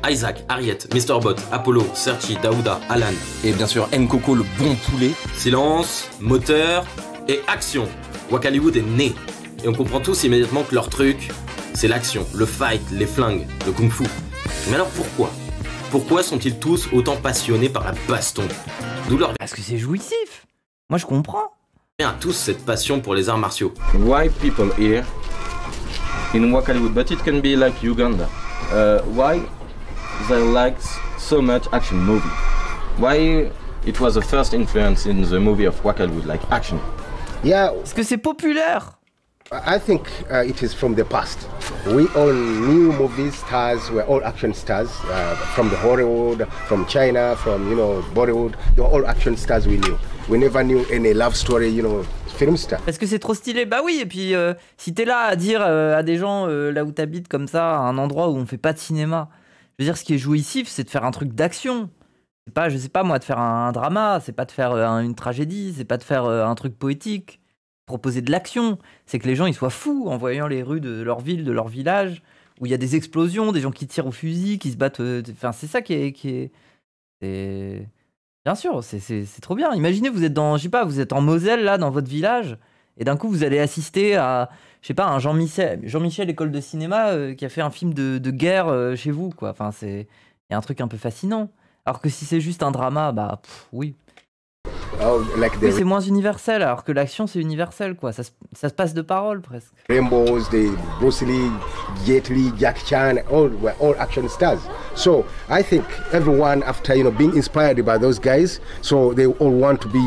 Isaac, Harriet, Mr. Bot, Apollo, Serchi, Daouda, Alan et bien sûr Nkoko le bon poulet. Silence, moteur et action. Wakaliwood est né et on comprend tous immédiatement que leur truc, c'est l'action, le fight, les flingues, le kung-fu. Mais alors pourquoi? Pourquoi sont-ils tous autant passionnés par la baston? D'où leur... Parce que c'est jouissif. Moi je comprends. À tous cette passion pour les arts martiaux. Why people here in Wakaliwood, but it can be like Uganda. Why they like so much action movie? Why it was the first influence in the movie of Wakaliwood, like action? Yeah. Parce que c'est populaire. I think it is from the past. We all knew movie stars were all action stars from the Hollywood, from China, from Bollywood. They were all action stars we knew. We never knew any love story, film star. Parce que c'est trop stylé. Bah oui, et puis si t'es là à dire à des gens là où t'habites comme ça, à un endroit où on fait pas de cinéma, je veux dire, ce qui est jouissif, c'est de faire un truc d'action. C'est pas, je sais pas moi, de faire un drama, c'est pas de faire une tragédie, c'est pas de faire un truc poétique. Proposer de l'action, c'est que les gens ils soient fous en voyant les rues de leur ville, de leur village, où il y a des explosions, des gens qui tirent au fusil, qui se battent. Enfin, c'est ça qui est... Bien sûr, c'est trop bien. Imaginez, vous êtes dans, je sais pas, vous êtes en Moselle là, dans votre village, et d'un coup vous allez assister à, je sais pas, un Jean-Michel école de cinéma qui a fait un film de guerre chez vous, quoi. Enfin, il y a un truc un peu fascinant. Alors que si c'est juste un drama, bah oui. Oui, c'est moins universel, alors que l'action c'est universel, quoi. Ça se passe de parole presque. Rainbows, the Bruce Lee, Jet Li, Jack Chan, were all action stars. So I think everyone, after being inspired by those guys, so they all want to be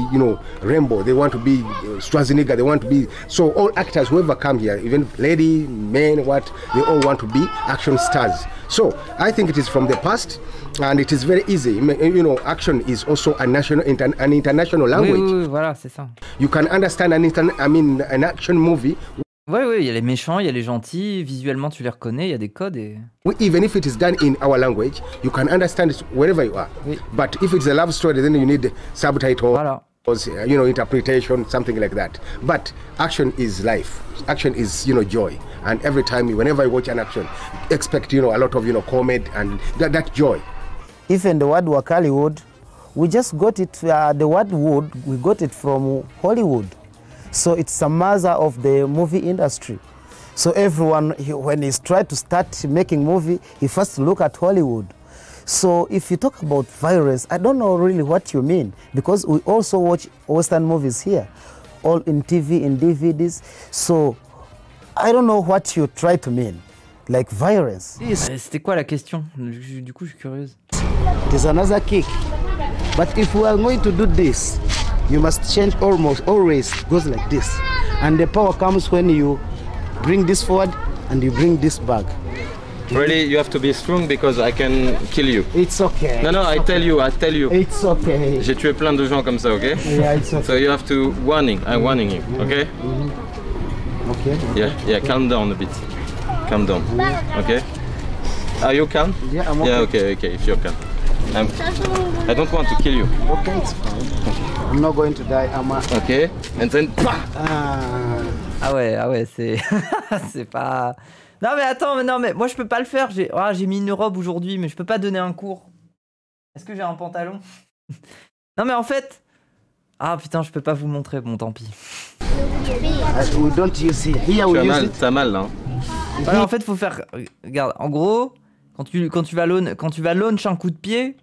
Rambo. They want to be Schwarzenegger. They want to be all actors whoever come here, even lady, men, they all want to be action stars. So I think it is from the past, and it is very easy. Action is also an international language. Oui, voilà, c'est ça. You can understand an action movie. Oui, il y a les méchants, il y a les gentils. Visuellement, tu les reconnais. Il y a des codes et. Even if it is done in our language, you can understand it wherever you are. Oui. But if it's a love story, then you need subtitles. Voilà. Interpretation, something like that. But action is life. Action is, joy. And every time, whenever you watch an action, expect, a lot of, comedy and that joy. Even the word Wakaliwood, we just got it, the word wood, we got it from Hollywood. So it's a mother of the movie industry. So everyone, when he's trying to start making movie, he first look at Hollywood. So if you talk about violence, I don't know really what you mean, because we also watch Western movies here, all in TV, in DVDs. So I don't know what you try to mean, like violence. C'était quoi la question? Du coup, je suis curieuse. There's another kick. But if we are going to do this, you must change always goes like this. And the power comes when you bring this forward and you bring this back. Really, you have to be strong because I can kill you. It's okay. No, I tell you. It's okay. J'ai tué plein de gens comme ça, okay? Yeah, it's okay. So you have to I'm warning you, okay? Okay. Yeah, calm down a bit. Calm down, okay? Are you calm? Yeah, I'm okay. Yeah, okay, if you're calm. I don't want to kill you. Okay, it's fine. I'm not going to die. Okay, and then... Ah ouais, c'est... c'est pas... Non mais attends, mais moi je peux pas le faire. J'ai mis une robe aujourd'hui, mais je peux pas donner un cours. Est-ce que j'ai un pantalon? Non mais en fait... Ah putain, je peux pas vous montrer, bon tant pis. We don't use it. Here we use it. T'as mal là. Voilà, en fait, faut faire... Regarde, en gros, quand tu vas launch un coup de pied...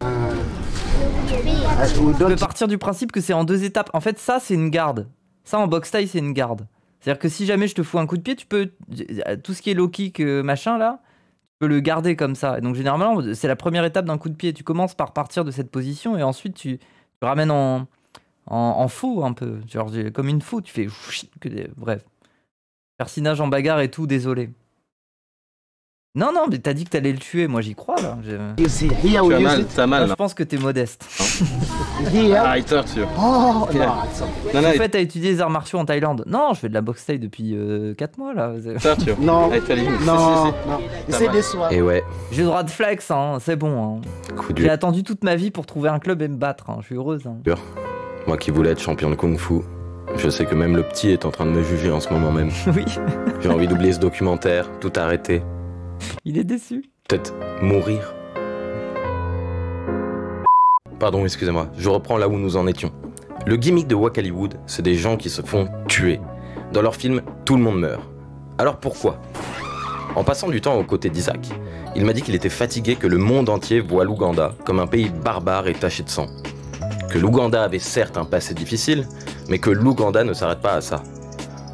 Tu peux partir du principe que c'est en 2 étapes. En fait, ça, c'est une garde. Ça, en boxe taille, c'est une garde. C'est-à-dire que si jamais je te fous un coup de pied, tu peux... Tout ce qui est low kick, machin, là, tu peux le garder comme ça. Et donc, généralement, c'est la première étape d'un coup de pied. Tu commences par partir de cette position et ensuite, tu ramènes en faux, un peu. Genre, comme une faux, tu fais... Bref. Persinage en bagarre et tout, désolé. Non, mais t'as dit que t'allais le tuer, moi j'y crois là. T'as mal. Je pense que t'es modeste. I thought you. Oh, non. En fait, t'as étudié les arts martiaux en Thaïlande. Non, je fais de la boxe thaï depuis 4 mois là. Non. Non. Et ouais. J'ai le droit de flex, hein, c'est bon. Hein. J'ai attendu toute ma vie pour trouver un club et me battre. Hein. Je suis heureuse. Hein. Moi qui voulais être champion de Kung Fu, je sais que même le petit est en train de me juger en ce moment même. Oui. J'ai envie d'oublier ce documentaire, tout arrêter. Il est déçu. Peut-être mourir. Pardon, excusez-moi, je reprends là où nous en étions. Le gimmick de Wakaliwood, c'est des gens qui se font tuer. Dans leurs films, tout le monde meurt. Alors pourquoi? En passant du temps aux côtés d'Isaac, il m'a dit qu'il était fatigué que le monde entier voit l'Ouganda comme un pays barbare et taché de sang. Que l'Ouganda avait certes un passé difficile, mais que l'Ouganda ne s'arrête pas à ça.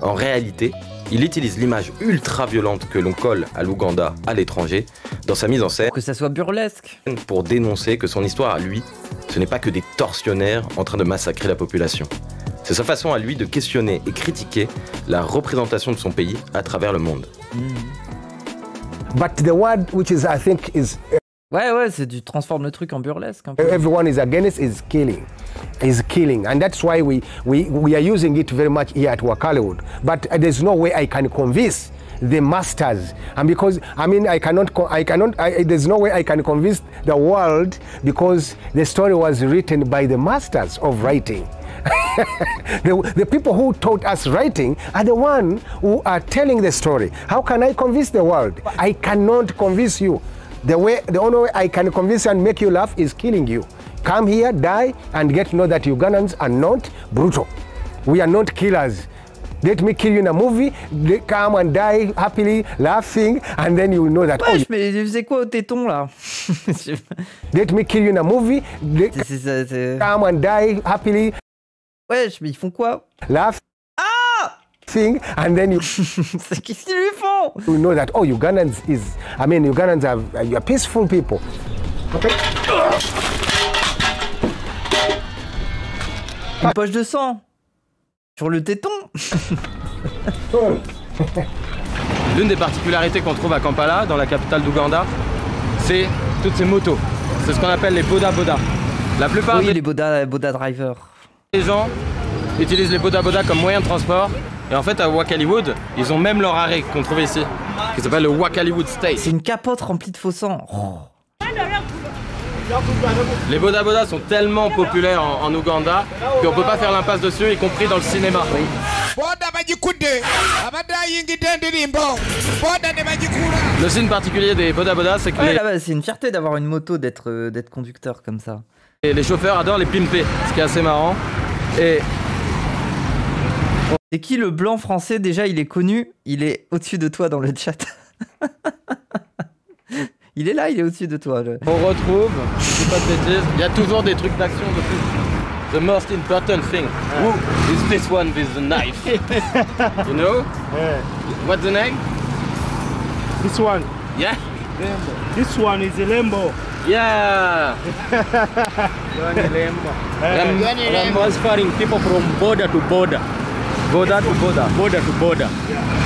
En réalité, il utilise l'image ultra violente que l'on colle à l'Ouganda à l'étranger dans sa mise en scène. Pour que ça soit burlesque. Pour dénoncer que son histoire à lui, ce n'est pas que des tortionnaires en train de massacrer la population. C'est sa façon à lui de questionner et critiquer la représentation de son pays à travers le monde. But the word which is, I think, is ouais, c'est du transforme le truc en burlesque. Un peu. everyone is against is killing. Is killing, and that's why we are using it very much here at Wakaliwood. But there's no way I can convince the masters, and because there's no way I can convince the world because the story was written by the masters of writing. The people who taught us writing are the ones who are telling the story. How can I convince the world? I cannot convince you. The only way I can convince you and make you laugh is killing you. Come here, die, and get to know that Ugandans are not brutal. We are not killers. Let me kill you in a movie, they come and die happily, laughing, and then you will know that. Ouais, mais il faisait quoi au téton là? Let me kill you in a movie, they come and die happily. Ouais, mais ils font quoi? Laugh. Ah! Thing, and then you. Qu'est-ce qu'ils lui font? You know that Ugandans are peaceful people. Okay. Une poche de sang sur le téton. L'une des particularités qu'on trouve à Kampala, dans la capitale d'Ouganda, c'est toutes ces motos. C'est ce qu'on appelle les boda boda. La plupart les boda drivers. Les gens utilisent les boda boda comme moyen de transport. Et en fait, à Wakaliwood, ils ont même leur arrêt qu'on trouve ici, qui s'appelle le Wakaliwood State. C'est une capote remplie de faux sang. Oh. Les boda boda sont tellement populaires en Ouganda qu'on peut pas faire l'impasse dessus, y compris dans le cinéma. Oui. Le signe particulier des boda boda, c'est que c'est une fierté d'avoir une moto, d'être conducteur comme ça. Et les chauffeurs adorent les pimper, ce qui est assez marrant. Et qui le blanc français, déjà il est connu, il est au-dessus de toi dans le chat. Il est là, il est au-dessus de toi. On retrouve, je dis pas de bêtises, il y a toujours des trucs d'action de plus. The most important thing is this one with the knife. You know? Yeah. What's the name? This one. Yeah? This one is a Lambo. Yeah! Lambo is firing people from border to border. Border to border. Border to border.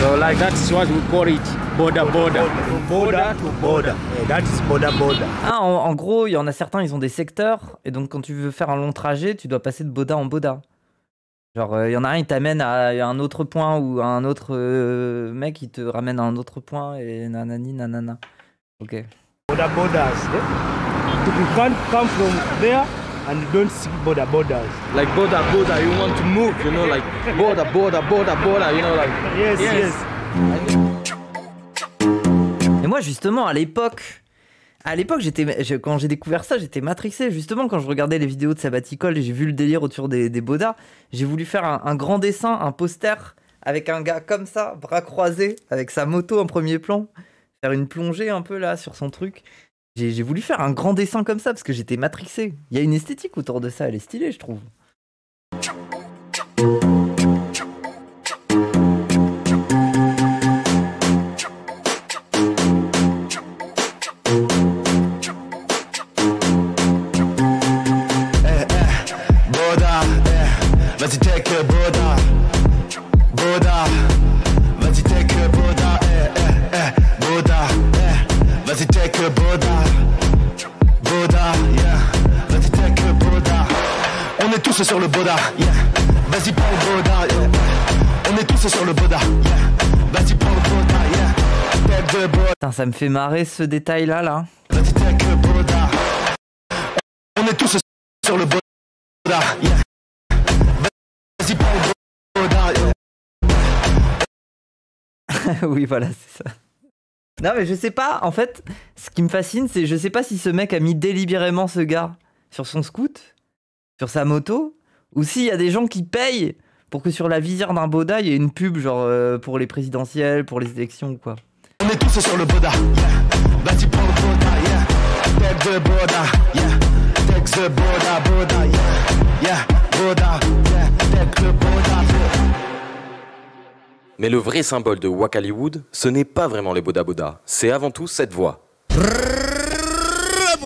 So like that's what we call it. Border border. Border to border. Yeah, that is border border. Ah, en gros, il y en a certains, ils ont des secteurs. Et donc, quand tu veux faire un long trajet, tu dois passer de boda en boda. Genre, il y en a un, il t'amène à un autre point ou un autre mec, il te ramène à un autre point et nanani nanana. Ok. Border borders. You can't come from there and you don't see border borders. Like border border, you want to move, you know, like border border border border, you know, like. Yes, yes. Et moi, justement, à l'époque, quand j'ai découvert ça, j'étais matrixé. Justement, quand je regardais les vidéos de Sabaticol et j'ai vu le délire autour des bodas, j'ai voulu faire un grand dessin, un poster avec un gars comme ça, bras croisés, avec sa moto en premier plan, faire une plongée un peu là sur son truc. J'ai voulu faire un grand dessin comme ça parce que j'étais matrixé. Il y a une esthétique autour de ça, elle est stylée, je trouve. Vas-y take Boda, Boda, vas-y take Boda, Boda, vas-y take Boda, Boda, yeah, vas-y take Boda. On est tous sur le Boda, yeah, vas-y prends le Boda, yeah. On est tous sur le Boda, yeah, vas-y prends le Boda, yeah, take the Boda. Putain, ça me fait marrer ce détail là. Vas-y take Boda. On est tous sur le Boda, yeah. Oui, voilà, c'est ça. Non, mais je sais pas, en fait, ce qui me fascine, c'est je sais pas si ce mec a mis délibérément ce gars sur son scoot, sur sa moto, ou s'il y a des gens qui payent pour que sur la visière d'un boda, il y ait une pub, genre pour les présidentielles, pour les élections ou quoi. On est tous sur le boda, yeah. Vas-y prends le boda, yeah. Take the boda, yeah. Take the boda, boda, yeah. Yeah, boda, yeah. Take the boda, yeah. Mais le vrai symbole de Wakaliwood, ce n'est pas vraiment les boda boda, c'est avant tout cette voix.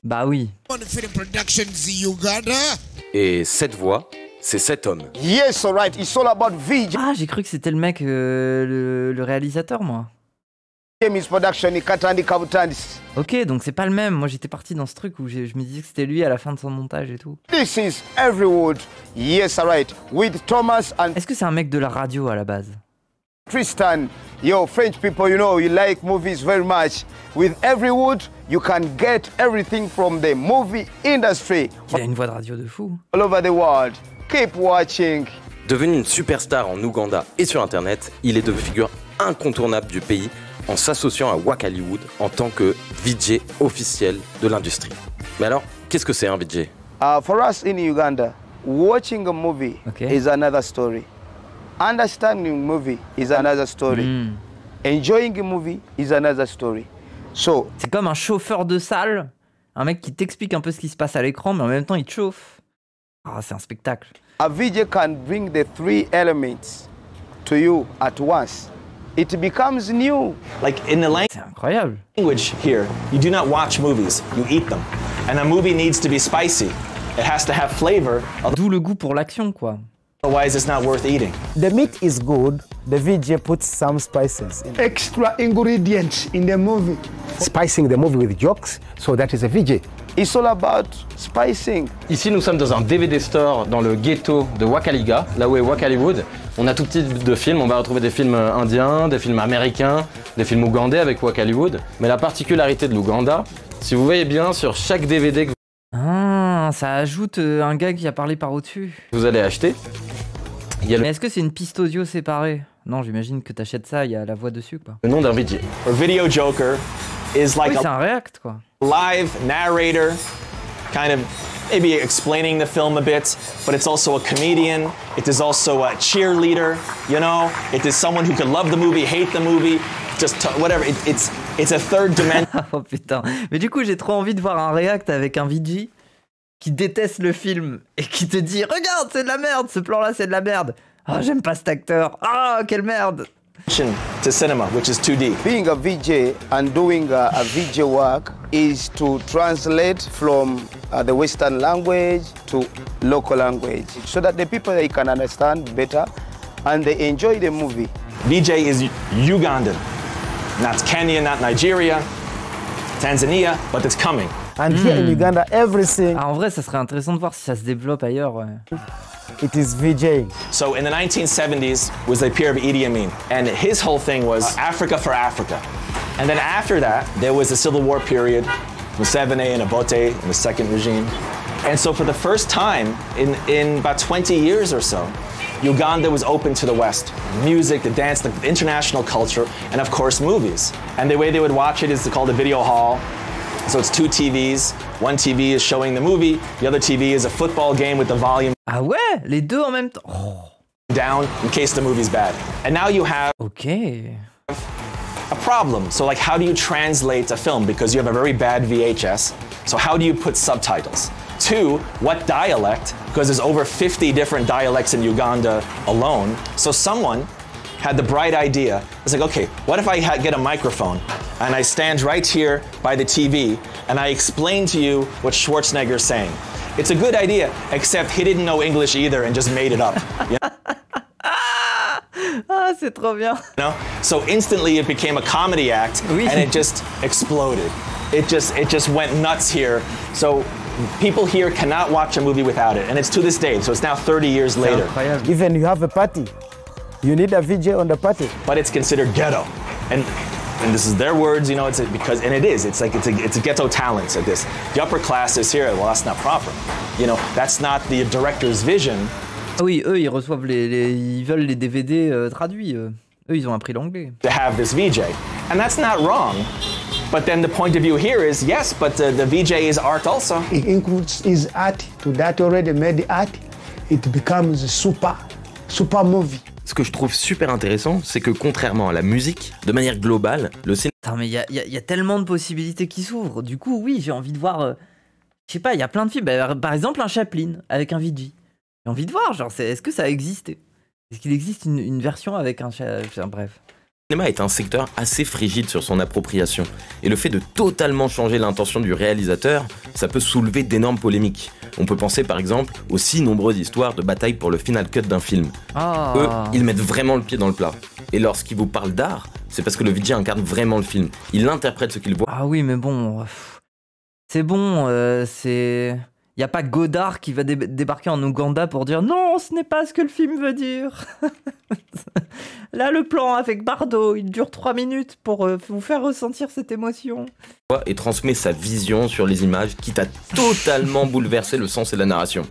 Bah oui. Et cette voix, c'est cet homme. Yes, alright. It's all about VJ. Ah, j'ai cru que c'était le mec, le réalisateur, moi. James production Katandi Kabutandis. Ok, donc c'est pas le même. Moi, j'étais parti dans ce truc où je me disais que c'était lui à la fin de son montage et tout. This is Everywood. Yes, alright. With Thomas and. Est-ce que c'est un mec de la radio à la base? Tristan, yo, French people, you know, you like movies very much. With Everywood, you can get everything from the movie industry. Il a une voix de radio de fou. All over the world. Keep watching. Devenu une superstar en Ouganda et sur Internet, il est devenu figure incontournable du pays en s'associant à Wak Hollywood en tant que VJ officiel de l'industrie. Mais alors, qu'est-ce que c'est un VJ? For us in Uganda, watching a movie is another story. Understanding a movie is another story. Enjoying a movie is another story. So, c'est comme un chauffeur de salle, un mec qui t'explique un peu ce qui se passe à l'écran, mais en même temps il te chauffe. Ah, c'est un spectacle. A VJ can bring the three elements to you at once. It becomes new. Like in the language here, you do not watch movies, you eat them. And a movie needs to be spicy. It has to have flavor. D'où le goût pour l'action, quoi. Otherwise, it's not worth eating. The meat is good. The VJ puts some spices in. Extra ingredients in the movie. Spicing the movie with jokes, so that is a VJ. It's all about spicing. Ici, nous sommes dans un DVD store dans le ghetto de Wakaliga, là où est Wak Hollywood. On a tout type de films, on va retrouver des films indiens, des films américains, des films ougandais avec Wak Hollywood. Mais la particularité de l'Ouganda, si vous voyez bien sur chaque DVD que ça ajoute un gars qui a parlé par au-dessus. Vous allez acheter. Mais est-ce que c'est une piste audio séparée? Non, j'imagine que t'achètes ça, il y a la voix dessus, quoi. Le nom d'un VJ. Or Video Joker is like c'est un react, quoi. Live narrator, kind of maybe explaining the film a bit, but it's also a comedian. It is also a cheerleader, you know? It is someone who can love the movie, hate the movie, just whatever. It's a third dimension. Oh putain. Mais du coup, j'ai trop envie de voir un react avec un VJ qui déteste le film et qui te dit « Regarde, c'est de la merde, ce plan-là, c'est de la merde. Ah, j'aime pas cet acteur. Ah, quelle merde !» To cinema, which is 2D. Being a VJ and doing a VJ work is to translate from the Western language to local language so that the people they can understand better and they enjoy the movie. VJ is Ugandan, not Kenya, not Nigeria, Tanzania, but it's coming. And here in Uganda, everything. Ah, en vrai, ça serait intéressant de voir si ça se développe ailleurs. Ouais. It is VJ. So in the 1970s was the period of Idi Amin, and his whole thing was Africa for Africa. And then after that, there was the Civil War period, Museveni and Obote and the second regime. And so for the first time in about 20 years or so, Uganda was open to the West. Music, the dance, the international culture, and of course movies. And the way they would watch it is called a video hall. So it's two TVs. One TV is showing the movie. The other TV is a football game with the volume Ah ouais, les deux en même temps. Oh. down in case the movie's bad. And now you have a problem. So like, how do you translate a film? Because you have a very bad VHS. So how do you put subtitles? Two, what dialect? Because there's over 50 different dialects in Uganda alone. So someone had the bright idea. It's like, okay, what if I get a microphone and I stand right here by the TV and I explain to you what Schwarzenegger's saying? It's a good idea, except he didn't know English either and just made it up. You know? Ah, c'est trop bien. You know? So instantly it became a comedy act and it just exploded. It just went nuts here. So people here cannot watch a movie without it. And it's to this day, so it's now 30 years later. Even you have a party, you need a VJ on the party. But it's considered ghetto. And this is their words, you know, it's because, and it is, it's like, it's a ghetto talent at this. The upper classes here, well, that's not proper. You know, that's not the director's vision. Ah oui, eux, ils reçoivent ils veulent les DVD traduits. Eux, ils ont appris l'anglais. To have this VJ. And that's not wrong. But then the point of view here is, yes, but the VJ is art also. It includes his art to that already made art. It becomes a super movie. Ce que je trouve super intéressant, c'est que contrairement à la musique, de manière globale, le cinéma... Attends, mais il y a tellement de possibilités qui s'ouvrent. Du coup, oui, j'ai envie de voir... je sais pas, il y a plein de films. Par exemple, un Chaplin avec un VJ. J'ai envie de voir, genre, est-ce que ça a existé? Est-ce qu'il existe une version avec un... Bref. Le cinéma est un secteur assez frigide sur son appropriation, et le fait de totalement changer l'intention du réalisateur, ça peut soulever d'énormes polémiques. On peut penser par exemple aux si nombreuses histoires de bataille pour le final cut d'un film. Eux, ils mettent vraiment le pied dans le plat. Et lorsqu'ils vous parlent d'art, c'est parce que le VJ incarne vraiment le film. Il interprète ce qu'il voit. Ah oui, mais bon, c'est bon, c'est... Y a pas Godard qui va débarquer en Ouganda pour dire non, ce n'est pas ce que le film veut dire. Là, le plan avec Bardot, il dure 3 minutes pour vous faire ressentir cette émotion. Et transmet sa vision sur les images, quitte à totalement bouleverser le sens et la narration.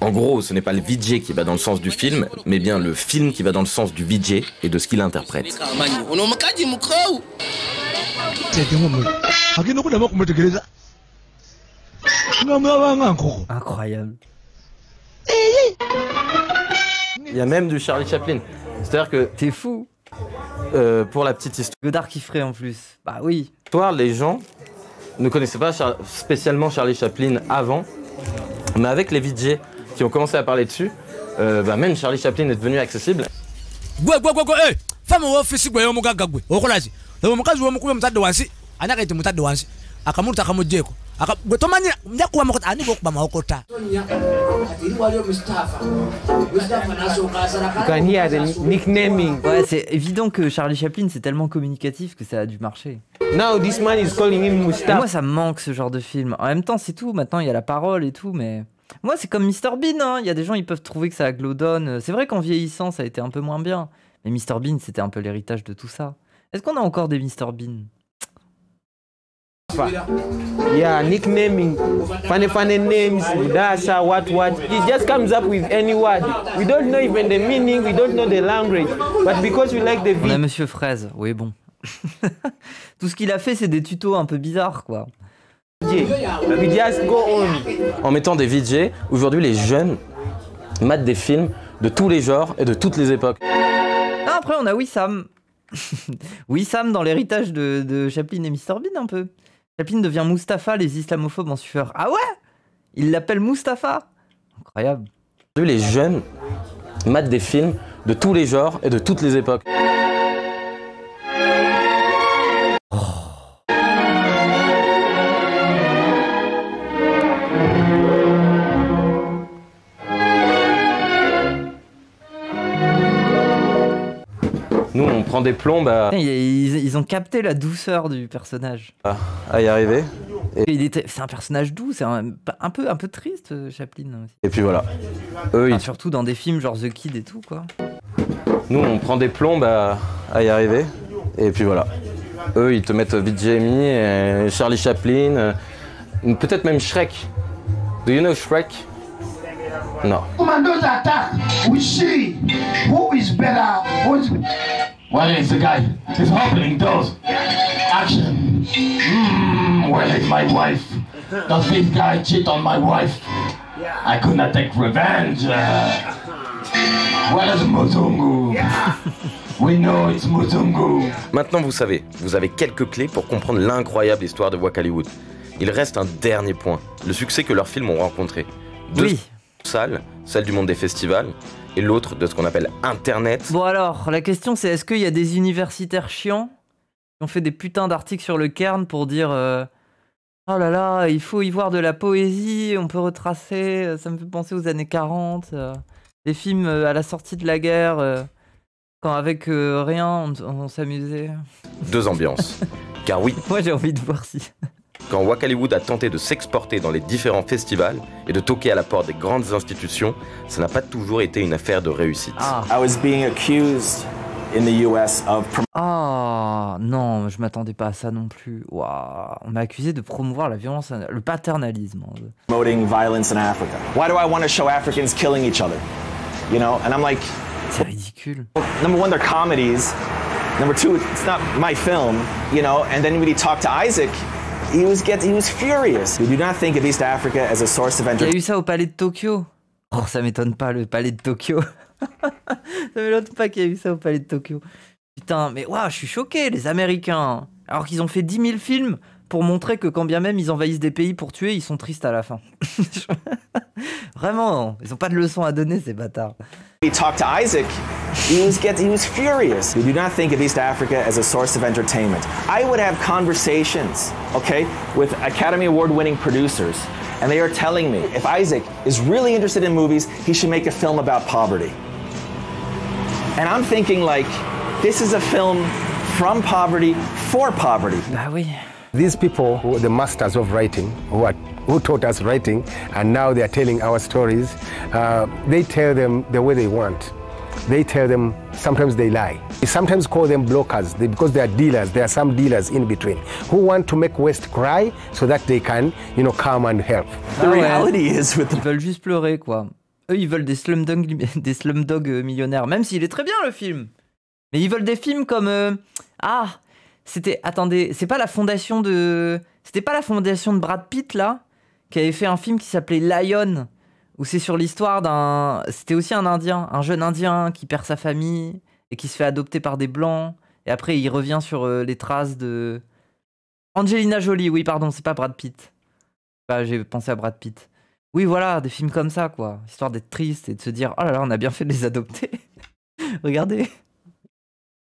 En gros, ce n'est pas le VJ qui va dans le sens du film, mais bien le film qui va dans le sens du VJ et de ce qu'il interprète. Incroyable. Il y a même du Charlie Chaplin. C'est-à-dire que... T'es fou. Pour la petite histoire... Godard qui ferait en plus. Bah oui. Les gens ne connaissaient pas spécialement Charlie Chaplin avant, mais avec les VJ qui ont commencé à parler dessus, même Charlie Chaplin est devenu accessible. Ouais, c'est évident que Charlie Chaplin c'est tellement communicatif que ça a dû marcher. Now this man is calling him Mustafa. Et moi ça me manque ce genre de film. En même temps c'est tout, maintenant il y a la parole et tout, mais... Moi c'est comme Mr Bean, hein. Il y a des gens ils peuvent trouver que ça glaudonne. C'est vrai qu'en vieillissant ça a été un peu moins bien. Mais Mr Bean c'était un peu l'héritage de tout ça. Est-ce qu'on a encore des Mr Bean? Yeah, nicknaming, funny names, Dasha, what. He just comes up with any word. We don't know even the meaning, we don't know the language. But because we like the On a Monsieur Fraise, oui bon. Tout ce qu'il a fait c'est des tutos un peu bizarres quoi. We just go on. En mettant des VJ, aujourd'hui les jeunes matent des films de tous les genres et de toutes les époques. Ah, après on a Wissam. Wissam dans l'héritage de Chaplin et Mr Bean un peu. Chaplin devient Mustapha, les islamophobes en sueur. Ah ouais? Il l'appelle Mustapha? Incroyable. Les jeunes matent des films de tous les genres et de toutes les époques. Nous, on prend des plombes Ils ont capté la douceur du personnage. À y arriver. C'est un personnage doux, c'est un peu triste, Chaplin aussi. Et puis voilà. Surtout dans des films genre The Kid et tout, quoi. Nous, on prend des plombes à y arriver. Et puis voilà. Eux, ils te mettent Vijay, Charlie Chaplin, peut-être même Shrek. Do you know Shrek? Non. Commandos attack. We see who is better. Where is the guy? He's opening doors. Action. Where is my wife? Does this guy cheat on my wife? I could not take revenge. Where is Muzungu? We know it's Muzungu. Maintenant, vous savez, vous avez quelques clés pour comprendre l'incroyable histoire de Wak Hollywood. Il reste un dernier point, le succès que leurs films ont rencontré. Deux salles, celle du monde des festivals, et l'autre de ce qu'on appelle Internet. Bon alors, la question c'est est-ce qu'il y a des universitaires chiants qui ont fait des putains d'articles sur le Cairn pour dire oh là là, il faut y voir de la poésie, on peut retracer, ça me fait penser aux années 40, des films à la sortie de la guerre, quand avec rien on s'amusait. Deux ambiances. Car oui. Moi j'ai envie de voir si... Quand Wak Hollywood a tenté de s'exporter dans les différents festivals et de toquer à la porte des grandes institutions, ça n'a pas toujours été une affaire de réussite. I was being accused in the US of... Ah non, je m'attendais pas à ça non plus. Waouh, on m'a accusé de promouvoir la violence, le paternalisme. Promoting violence in Africa. Why do I want to show Africans killing each other? You know, and I'm like... C'est ridicule. Number one, they're comedies. Number two, it's not my film, you know, and then when he talked to Isaac, he was furious. We do not think of East Africa as a source of entertainment. Il y a eu ça au palais de Tokyo. Oh, ça m'étonne pas, le palais de Tokyo. Ça m'étonne pas qu'il y ait eu ça au palais de Tokyo. Putain, mais waouh, je suis choqué, les Américains. Alors qu'ils ont fait 10 000 films pour montrer que quand bien même ils envahissent des pays pour tuer, ils sont tristes à la fin. Vraiment, ils ont pas de leçons à donner, ces bâtards. He talked to Isaac, He was furious. We do not think of East Africa as a source of entertainment. I would have conversations, okay, with Academy Award-winning producers, and they are telling me if Isaac is really interested in movies, he should make a film about poverty. And I'm thinking like, this is a film from poverty for poverty. Bah oui. These people, who are the masters of writing, who taught us writing, and now they are telling our stories, they tell them the way they want. They tell them, sometimes they lie. We sometimes call them blockers because they are dealers. There are some dealers in between who want to make West cry so that they can, come and help. The reality is with Ils veulent juste pleurer, quoi. Eux, ils veulent des Slumdog millionnaires, même s'il est très bien, le film. Mais ils veulent des films comme... Attendez, c'était pas la fondation de Brad Pitt, là, qui avait fait un film qui s'appelait Lion, où c'est sur l'histoire d'un... C'était aussi un Indien, un jeune Indien qui perd sa famille et qui se fait adopter par des Blancs. Et après, il revient sur les traces de... Angelina Jolie, oui, pardon, c'est pas Brad Pitt. J'ai pensé à Brad Pitt. Oui, voilà, des films comme ça, quoi. Histoire d'être triste et de se dire, oh là là, on a bien fait de les adopter. Regardez.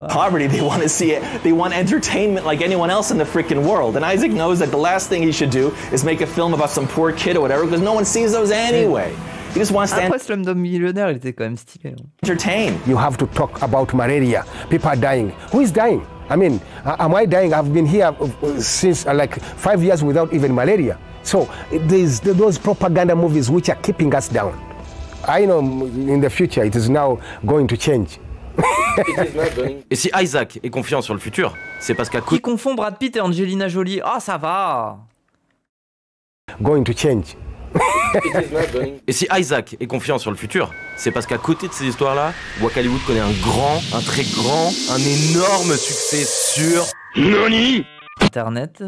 Poverty, they want to see it. They want entertainment like anyone else in the freaking world. And Isaac knows that the last thing he should do is make a film about some poor kid or whatever, because no one sees those anyway. He just wants to Après Slumdog Millionnaire, il était quand même stylé. Entertain. You have to talk about malaria. People are dying. Who is dying? I mean, am I dying? I've been here since like 5 years without even malaria. So there's those propaganda movies which are keeping us down. I know in the future it is now going to change. Et si Isaac est confiant sur le futur, c'est parce qu'à Qui confond Brad Pitt et Angelina Jolie? Ah, ça va. Going to change. Et si Isaac est confiant sur le futur, c'est parce qu'à côté de ces histoires-là, Wak Hollywood connaît un très grand, un énorme succès sur... NANI? Internet.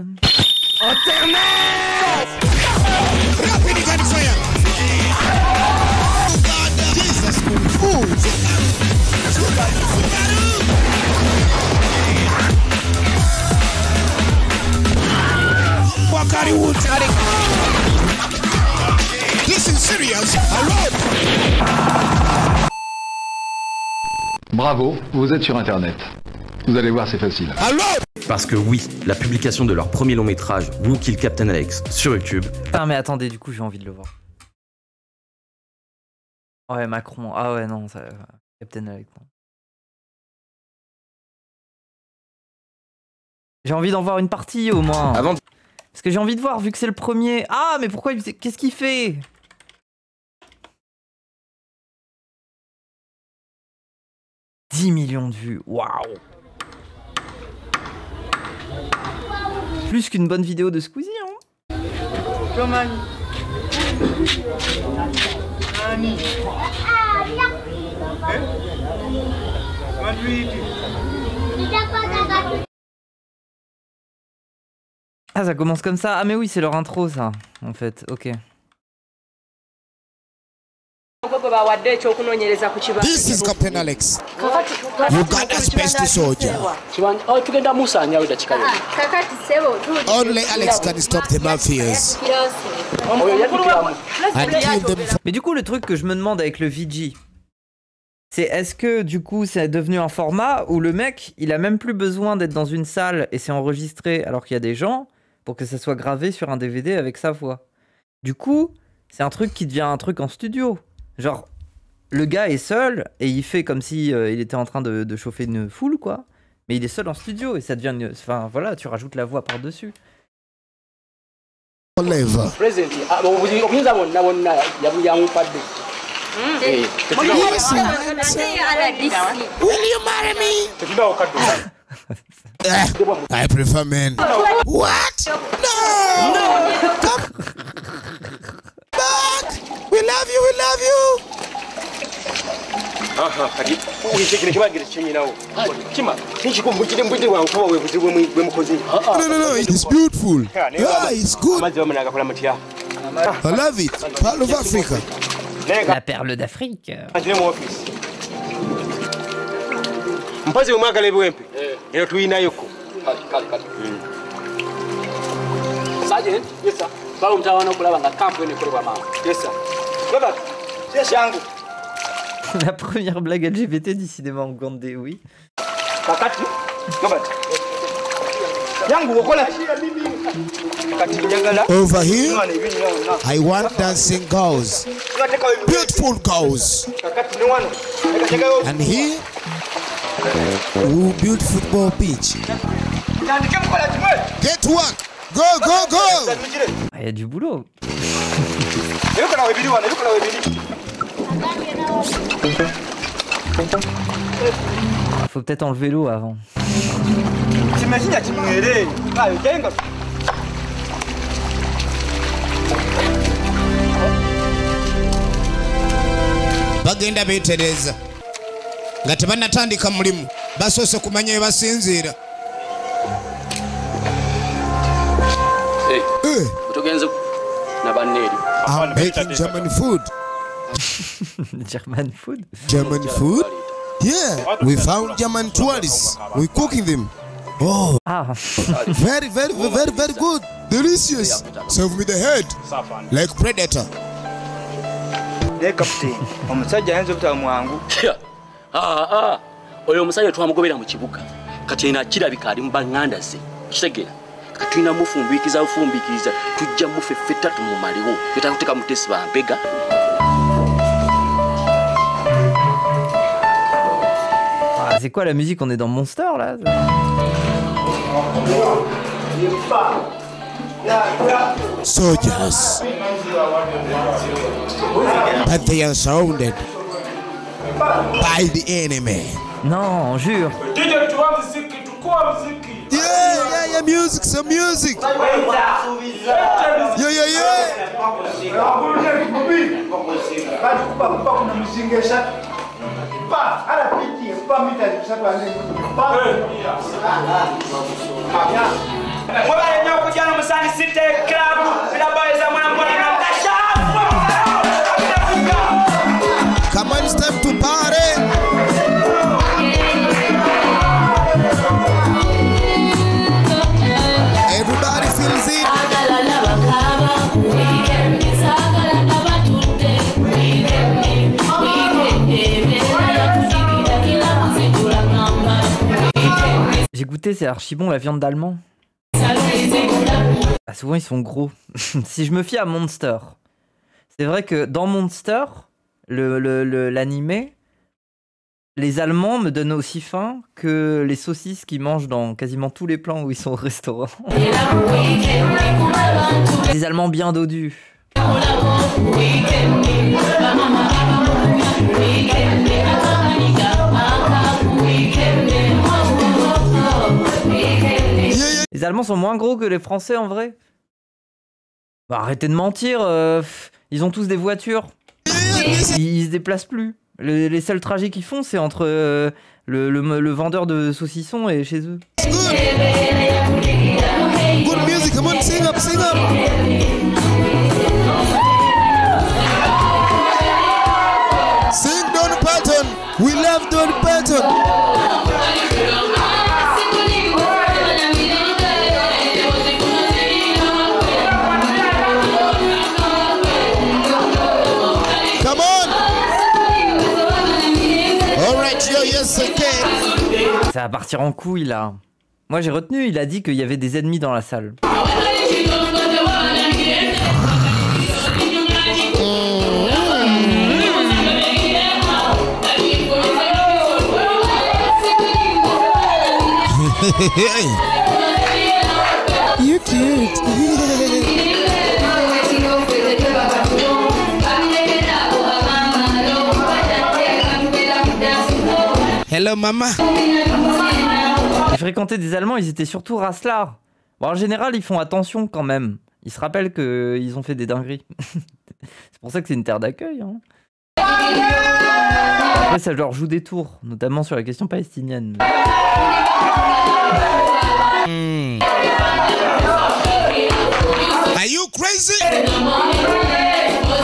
Wak Hollywood. This is serious. Bravo, vous êtes sur Internet. Vous allez voir, c'est facile. Parce que oui, la publication de leur premier long métrage, Who Killed Captain Alex, sur YouTube... Ah mais attendez, du coup j'ai envie de le voir. Ouais, Macron. Ah ouais, non, ça... Captain Alex. J'ai envie d'en voir une partie au moins. Parce que j'ai envie de voir, vu que c'est le premier. Ah, mais pourquoi qu'est-ce qu'il fait? « 10 millions de vues, waouh! Plus qu'une bonne vidéo de Squeezie, hein? Ah, ça commence comme ça? Ah mais oui, c'est leur intro ça, en fait, ok. This is Captain Alex. Uganda's best soldier. Only Alex can stop the mafias. Mais du coup, le truc que je me demande avec le VG, c'est est-ce que du coup c'est devenu un format où le mec il a même plus besoin d'être dans une salle et c'est enregistré alors qu'il y a des gens pour que ça soit gravé sur un DVD avec sa voix. Du coup, c'est un truc qui devient un truc en studio. Genre, le gars est seul et il fait comme si il était en train de chauffer une foule, quoi. Mais il est seul en studio et ça devient une... Enfin, voilà, tu rajoutes la voix par-dessus. Will you marry me? I prefer men. What? No! Come back! We love you, we love you! No, it's beautiful. Yeah, it's good. I love it. Part of Africa. La perle d'Afrique. Mpazi omwagala ebwempe era tuyinayoko Sergeant, yes sir. Bawo mtawana okulaba nga kampu ene kolebwa mama. Yes sir. Robert, yes yangu. La première blague LGBT du cinéma ougandais, oui. Over here, I want dancing girls, beautiful girls. And here, we build football pitch. Get to work. Go, go, go. Ah, y a du boulot. Faut peut-être enlever l'eau avant. Bagenda betereza nga tebanatandika mulimu basoose kumanya we basinziira. I'm making German food. German food? German food? Yeah, we found German tourists. We're cooking them. Oh, very, very, very, very good. Delicious. Serve me the head like predator. Omusajja ayinza obutaba mwangu. Oyo omusajja twamugobera mu kibuga kati ena kirabika ali mu baŋŋanda ze kitegeera kati tulina mufumbikiza tujja mufe ffetta tumumalewo tutakuteeka mutesi bampega. Ah, c'est quoi la musique? On est dans Monster là? Soldiers, but they are surrounded by the enemy. Non, jure. Yeah, music, some music. Come on, it's time to party. Everybody feels it. J'ai goûté, c'est archi bon la viande d'allemand. Ah, souvent ils sont gros. Si je me fie à Monster, c'est vrai que dans Monster, l'animé, les Allemands me donnent aussi faim que les saucisses qu'ils mangent dans quasiment tous les plans où ils sont au restaurant. Des Allemands bien dodus. Les Allemands sont moins gros que les Français en vrai. Bah, arrêtez de mentir, ils ont tous des voitures. Ils se déplacent plus. Les seuls trajets qu'ils font, c'est entre le vendeur de saucissons et chez eux. Good music, come on, sing up, sing up. Sing Don Patton. We love Don Patton. Come on. All right, yo, yes, okay. Ça va partir en couille là. Moi j'ai retenu, il a dit qu'il y avait des ennemis dans la salle. You cute. Hello mama. J'ai fréquenté des Allemands, ils étaient surtout raslards. Bon, en général, ils font attention quand même. Ils se rappellent qu'ils ont fait des dingueries. C'est pour ça que c'est une terre d'accueil. Hein. Après, ça leur joue des tours, notamment sur la question palestinienne. Are you crazy?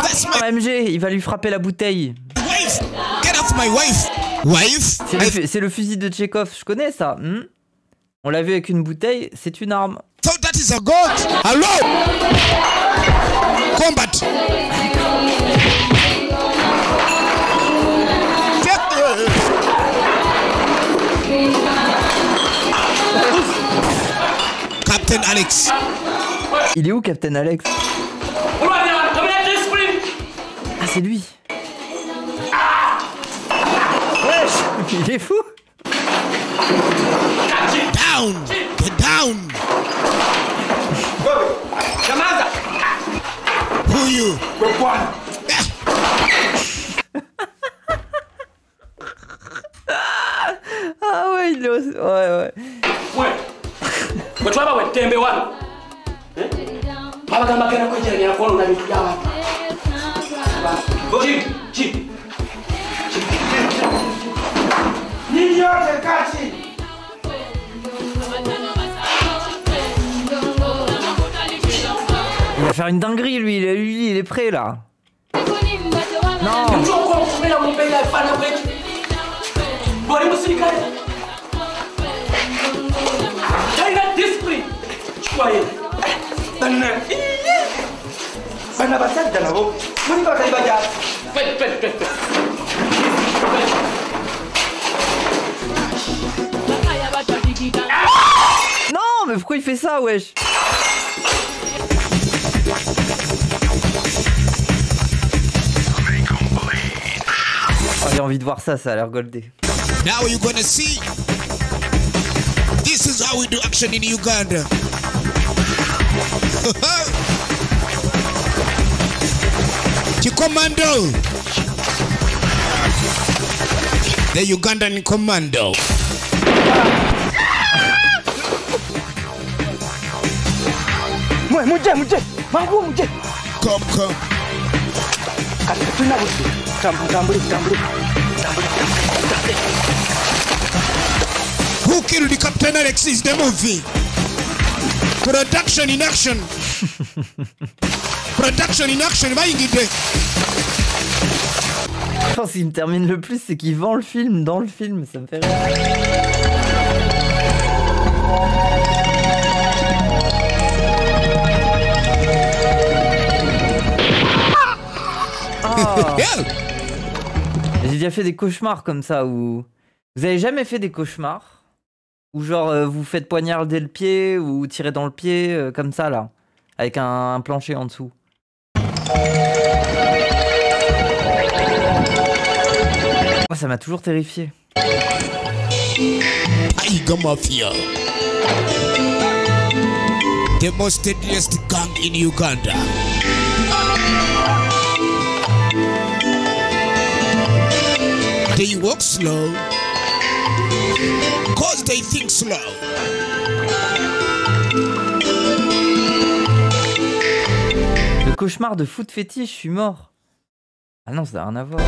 That's my MG, il va lui frapper la bouteille. wife. Get off my wife. Wife? C'est le fusil de Tchekhov, je connais ça. On l'a vu avec une bouteille, c'est une arme. So that is a gun. Hello. Combat. Captain Alex. Il est où, Captain Alex? Ah, c'est lui. Wesh, il est fou. Down, get down. Who you? Ah ouais, il est aussi... Ouais. Il va faire une dinguerie, lui, il est prêt là. Non. Non, mais pourquoi il fait ça, wesh? Oh, j'ai envie de voir ça, ça a l'air goldé. Now you're gonna see. This is how we do action in Uganda. Commando. The Ugandan commando. Muje. Mangu muje. Come. Tambule. Who killed the Captain Alex is the movie. Production in action. Production in action. Je pense qu'il me termine le plus, c'est qu'il vend le film dans le film. Ça me fait rire. Oh. J'ai déjà fait des cauchemars comme ça où... Vous avez jamais fait des cauchemars où genre vous faites poignarder le pied ou tirer dans le pied comme ça là, avec un plancher en dessous. Moi ça m'a toujours terrifié. Tiger Mafia. The most deadliest gang in Uganda. They walk slow, cause they think slow. Le cauchemar de foot fétiche, je suis mort. Ah non, ça n'a rien à voir.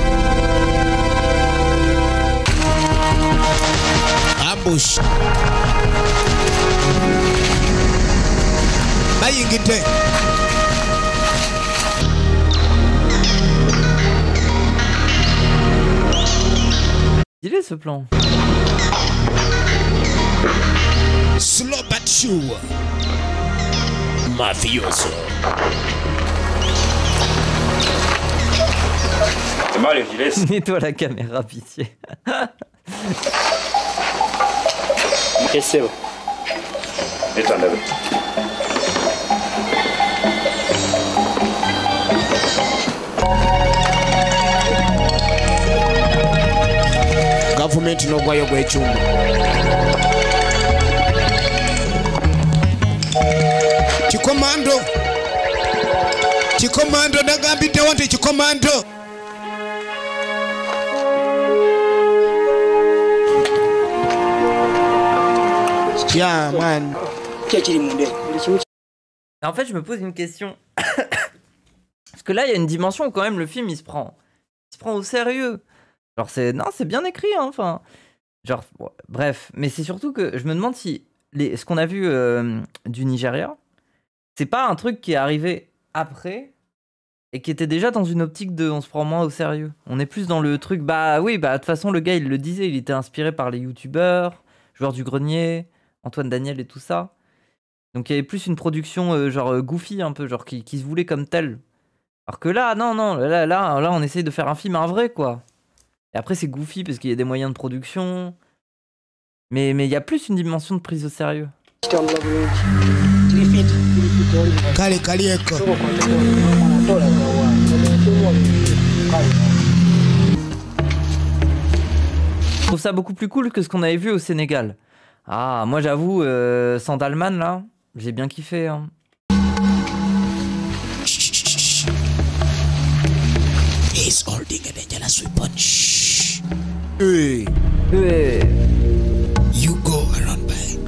Ambush. Il est ce plan. Slow but sure. Mafioso. C'est mal, il laisse. Nettoie la caméra, pitié. Qu'est-ce que c'est? Étendez-le. Government no gwayo gw'ekyuma. Kikomando nagambiddewo nti kikomando. Yeah, man. En fait, je me pose une question. Parce que là, il y a une dimension où quand même le film, il se prend au sérieux. Genre, c'est bien écrit, hein, enfin. Genre, bon, bref. Mais c'est surtout que je me demande si ce qu'on a vu du Nigeria, c'est pas un truc qui est arrivé après et qui était déjà dans une optique de on se prend moins au sérieux. On est plus dans le truc, bah oui, bah de toute façon, le gars, il le disait, il était inspiré par les youtubeurs, Joueurs du Grenier, Antoine Daniel et tout ça. Donc il y avait plus une production genre goofy un peu, genre qui se voulait comme telle. Alors que là, non, là, on essaye de faire un film, un vrai, quoi. Et après, c'est goofy parce qu'il y a des moyens de production. Mais il y a plus une dimension de prise au sérieux. Kale kalieko. Je trouve ça beaucoup plus cool que ce qu'on avait vu au Sénégal. Ah, moi j'avoue, Sandalman là, j'ai bien kiffé. Hein. He's holding a dangerous weapon. Hey. Hey. You go around by.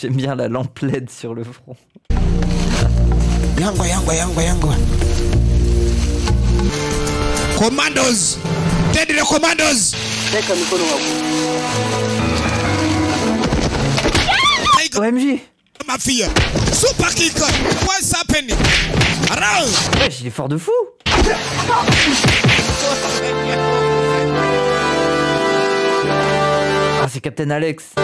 J'aime bien la lampe LED sur le front. Yangwa. Commandos! Deadly commandos! OMG! Mafia! Super kick! What's happening? Around! Ouais, il est fort de fou! Ah, c'est Captain Alex!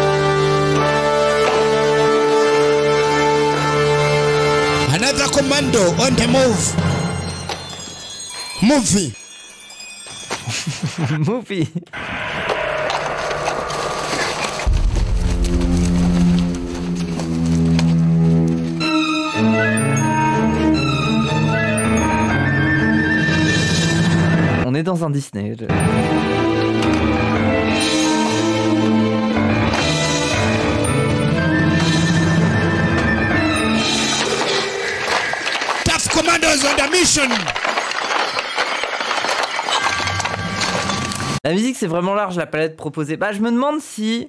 Another commando on the move! Movie! Movie! On est dans un Disney. Tough commandos on the mission! La musique c'est vraiment large, la palette proposée. Bah je me demande si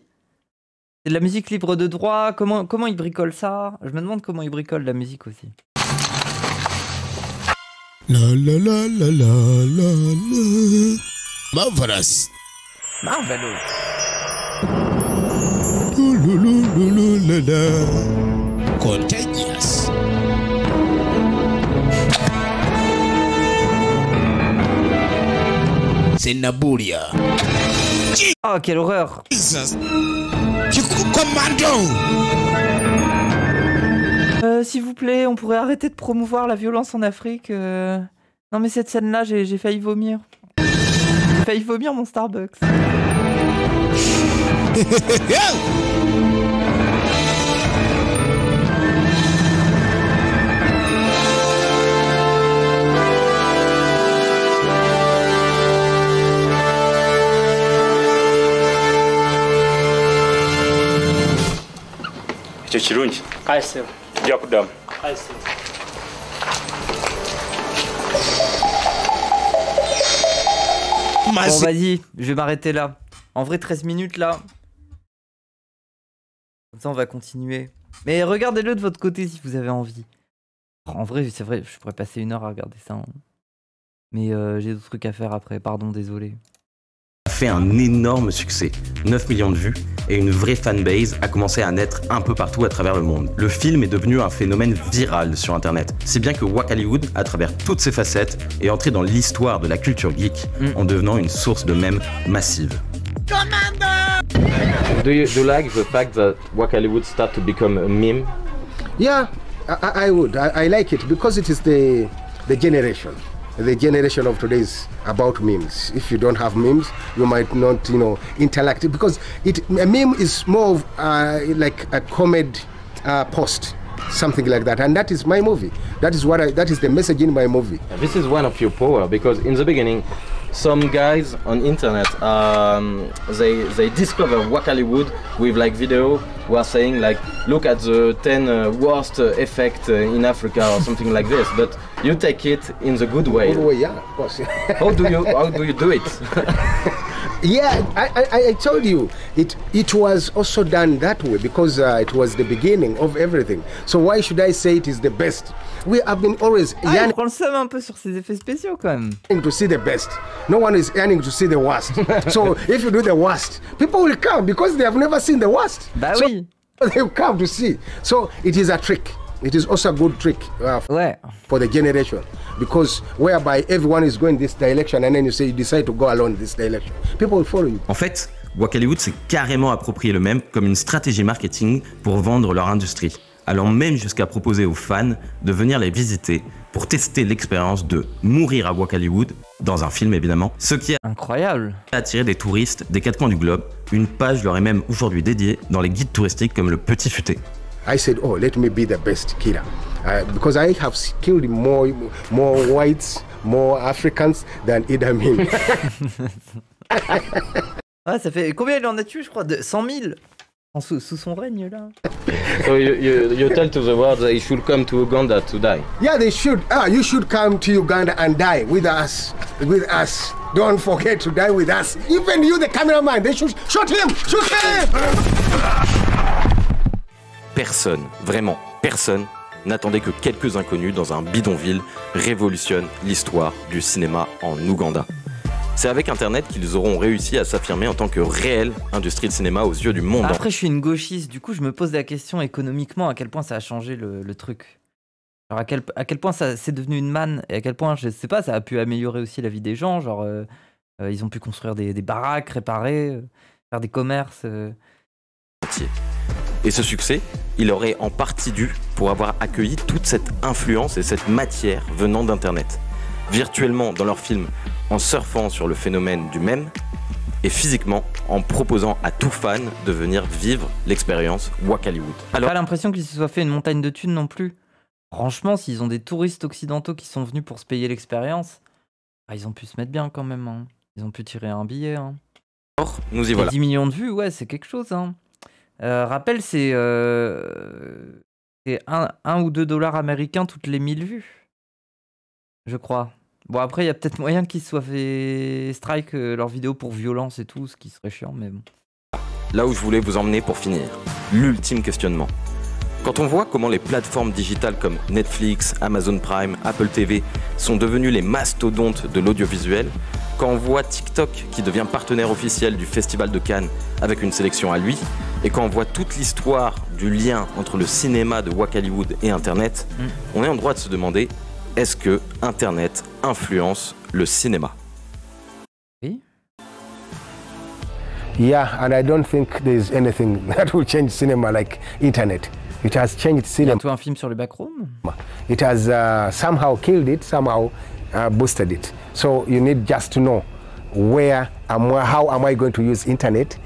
c'est de la musique libre de droit, comment ils bricolent ça. Je me demande comment ils bricolent la musique aussi. La la la la la la la. Marvelous. Marvelous. La la. Contagious. C'est Nabulia. Oh, quelle horreur! Commando! S'il vous plaît, on pourrait arrêter de promouvoir la violence en Afrique. Non mais cette scène-là, j'ai failli vomir. J'ai failli vomir mon Starbucks. Icyo kirungi Kaise. tujya kudamu. Kaise. Bon vas-y, je vais m'arrêter là. En vrai 13 minutes là. Comme ça on va continuer. Mais regardez-le de votre côté si vous avez envie. En vrai c'est vrai, je pourrais passer 1 heure à regarder ça. Hein. Mais j'ai d'autres trucs à faire après, pardon, désolé. Fait un énorme succès, 9 millions de vues, et une vraie fanbase a commencé à naître un peu partout à travers le monde. Le film est devenu un phénomène viral sur internet, si bien que Wakaliwood, à travers toutes ses facettes, est entré dans l'histoire de la culture geek en devenant une source de mèmes massive. Do you like the fact that Wakaliwood start to become a meme? Yeah, I would. I like it because it is the generation. The generation of today is about memes. If you don't have memes, you might not, interact, because a meme is more of like a comedy post, something like that, and that is my movie. That is the message in my movie. This is one of your power, because in the beginning, some guys on internet they discover Wakaliwood with like video who are saying like, look at the 10 worst effect in Africa or something like this, but you take it in the good way. Good way, yeah, of course. How do you do it? Yeah, I told you it was also done that way because it was the beginning of everything. So why should I say it is the best? We have been always yearning. On le seum un peu sur ses effets spéciaux quand même. To see the best. No one is yearning to see the worst. So if you do the worst, people will come because they have never seen the worst. Bah so oui. They will come to see. So it is a trick. It is also a good trick for the generation, because whereby everyone is going this direction and then you decide to go along this direction. People will follow you. En fait, Wakaliwood s'est carrément approprié le mème comme une stratégie marketing pour vendre leur industrie. allant même jusqu'à proposer aux fans de venir les visiter pour tester l'expérience de mourir à Wak Hollywood, dans un film évidemment, ce qui a incroyable attiré des touristes des 4 coins du globe. Une page leur est même aujourd'hui dédiée dans les guides touristiques comme le Petit Futé. I said, oh, let me be the best killer. Because I have killed more whites, more Africans than Idi Amin. Ah, ça fait combien il en a tué, je crois, de 100 000 sous son règne là. So you tell to the world that they should come to Uganda to die. Yeah, they should. You should come to Uganda and die with us. With us. Don't forget to die with us. Even you, the cameraman, they should shoot him. Shoot him. Personne, vraiment personne, n'attendait que quelques inconnus dans un bidonville révolutionnent l'histoire du cinéma en Ouganda. C'est avec Internet qu'ils auront réussi à s'affirmer en tant que réelle industrie de cinéma aux yeux du monde. Après, je suis une gauchiste, du coup, je me pose la question économiquement, à quel point ça a changé le truc. Alors, à quel point c'est devenu une manne, et à quel point, je sais pas, ça a pu améliorer aussi la vie des gens. Genre, ils ont pu construire des baraques, réparer, faire des commerces. Et ce succès, il aurait en partie dû pour avoir accueilli toute cette influence et cette matière venant d'Internet. Virtuellement dans leurs films, en surfant sur le phénomène du mème, et physiquement en proposant à tout fan de venir vivre l'expérience Wak Hollywood. Alors, pas l'impression qu'ils se soient fait une montagne de thunes non plus. Franchement, s'ils ont des touristes occidentaux qui sont venus pour se payer l'expérience, ils ont pu se mettre bien quand même. Hein. Ils ont pu tirer un billet. Hein. Or, nous y voilà. 10 millions de vues, ouais, c'est quelque chose. Hein. Rappel, c'est 1 ou 2 dollars américains toutes les 1000 vues. Je crois. Bon, après, il y a peut-être moyen qu'ils se soient fait strike leurs vidéos pour violence et tout, ce qui serait chiant, mais bon. Là où je voulais vous emmener pour finir, l'ultime questionnement. Quand on voit comment les plateformes digitales comme Netflix, Amazon Prime, Apple TV sont devenues les mastodontes de l'audiovisuel, quand on voit TikTok qui devient partenaire officiel du Festival de Cannes avec une sélection à lui, et quand on voit toute l'histoire du lien entre le cinéma de Wak Hollywood et Internet, on est en droit de se demander, est-ce que Internet influence le cinéma? Oui. Yeah, and I don't think there's anything that will change cinema like Internet. It has changed cinema. Bientôt un film sur le backroom. It has somehow killed it, somehow boosted it. So you need just to know how am I going to use Internet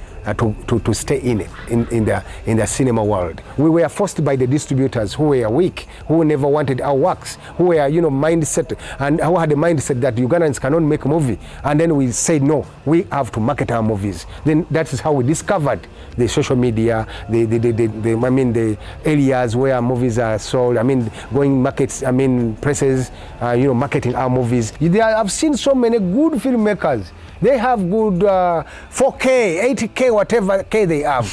to stay in it, in the cinema world. We were forced by the distributors who were weak, who never wanted our works, who were, mindset, and who had a mindset that Ugandans cannot make a movie. And then we said, no, we have to market our movies. Then that is how we discovered the social media, the areas where movies are sold. Going markets, presses, marketing our movies. I've seen so many good filmmakers. They have good 4K, 80K, whatever K they have.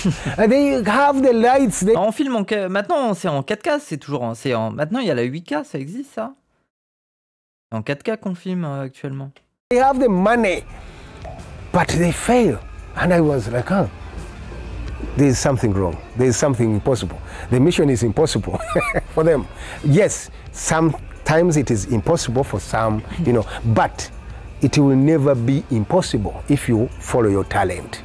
They have the lights. On filme maintenant, c'est en 4K, c'est toujours maintenant il y a la 8K, ça existe ça? C'est en 4K qu'on filme actuellement. They have the money, but they fail. And I was like, there's something wrong. There's something impossible. The mission is impossible for them. Yes, sometimes it is impossible for some, but it will never be impossible if you follow your talent.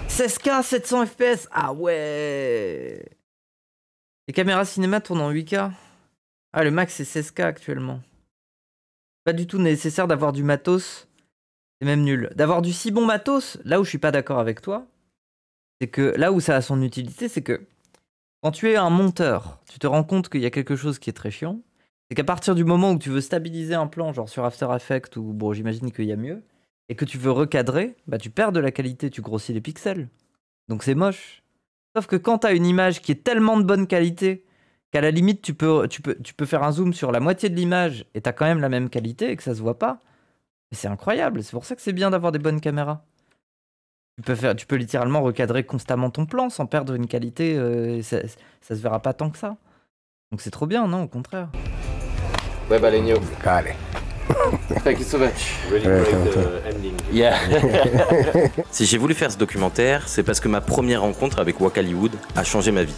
16K, 700 FPS, ah ouais. Les caméras cinéma tournent en 8K. Ah, le max c'est 16K actuellement. Pas du tout nécessaire d'avoir du matos. C'est même nul. D'avoir du si bon matos, là où je suis pas d'accord avec toi, c'est que là où ça a son utilité, c'est que quand tu es un monteur, tu te rends compte qu'il y a quelque chose qui est très chiant. C'est qu'à partir du moment où tu veux stabiliser un plan, genre sur After Effects, ou bon, j'imagine qu'il y a mieux, et que tu veux recadrer, bah tu perds de la qualité, tu grossis les pixels. Donc c'est moche. Sauf que quand tu as une image qui est tellement de bonne qualité qu'à la limite tu peux faire un zoom sur la moitié de l'image et tu as quand même la même qualité et que ça se voit pas. C'est incroyable, c'est pour ça que c'est bien d'avoir des bonnes caméras. Tu peux littéralement recadrer constamment ton plan sans perdre une qualité, ça se verra pas tant que ça. Donc c'est trop bien, non, au contraire. Ouais, Balenio. Got it. Thank you so much. Really great ending. Yeah. Si j'ai voulu faire ce documentaire, c'est parce que ma première rencontre avec Wak Hollywood a changé ma vie.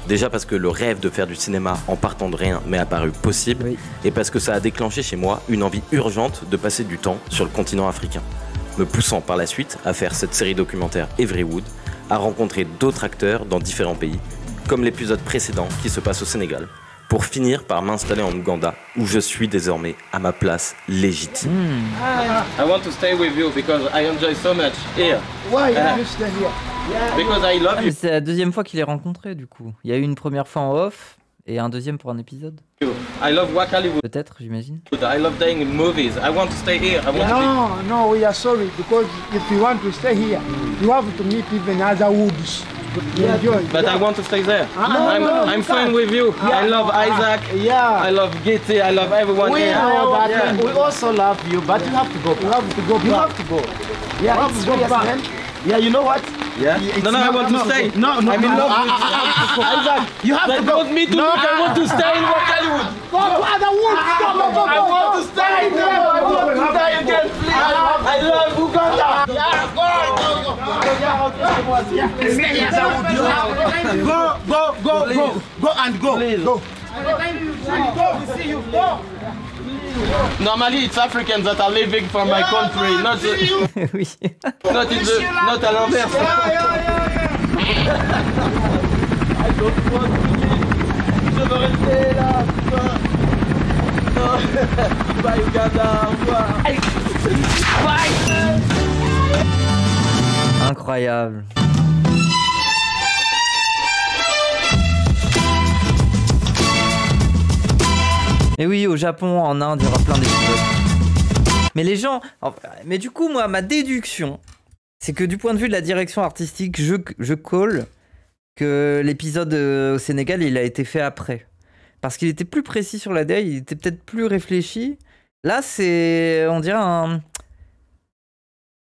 Déjà parce que le rêve de faire du cinéma en partant de rien m'est apparu possible, oui. Et parce que ça a déclenché chez moi une envie urgente de passer du temps sur le continent africain, me poussant par la suite à faire cette série documentaire Everywood, à rencontrer d'autres acteurs dans différents pays, comme l'épisode précédent qui se passe au Sénégal, pour finir par m'installer en Ouganda, où je suis désormais à ma place légitime. I want to stay with you because I enjoy so much here. Why you stay here? Because I love you. C'est la deuxième fois qu'il est rencontré du coup. Il y a eu une première fois en off et un deuxième pour un épisode. I love Wakaliwood. Peut-être, j'imagine. I love dying in movies. I want to stay here. I want to be... No, we are sorry because if you want to stay here, you have to meet even other woods. Enjoy. But I want to stay there. I'm fine with you. Yeah. I love Isaac. Yeah. I love Gitty. I love everyone We here. know that. Yeah. We also love you, but you have to go. You have to go. You have to go. Yeah, you have to go back. Man. Yeah, you know what? Yeah. No, I want to stay. No, I'm in love with Isaac. You have to go. Want me to look. I want to stay in Wakaliwood. Go to other woods. Go. I want to stay there. I want to stay again, please. I love Uganda. Yeah, go and go. Please. Go. We see you. Go. Normally, it's Africans that are living for my country, not oui. not à l'inverse. I don't want to leave. Je veux rester là. Non. Bye Uganda. Au revoir. Bye. Incroyable. Et oui, au Japon, en Inde, il y aura plein d'épisodes. Mais les gens... Mais du coup, moi, ma déduction, c'est que du point de vue de la direction artistique, je call que l'épisode au Sénégal, il a été fait après. Parce qu'il était plus précis sur la DA, il était peut-être plus réfléchi. Là, c'est... On dirait un...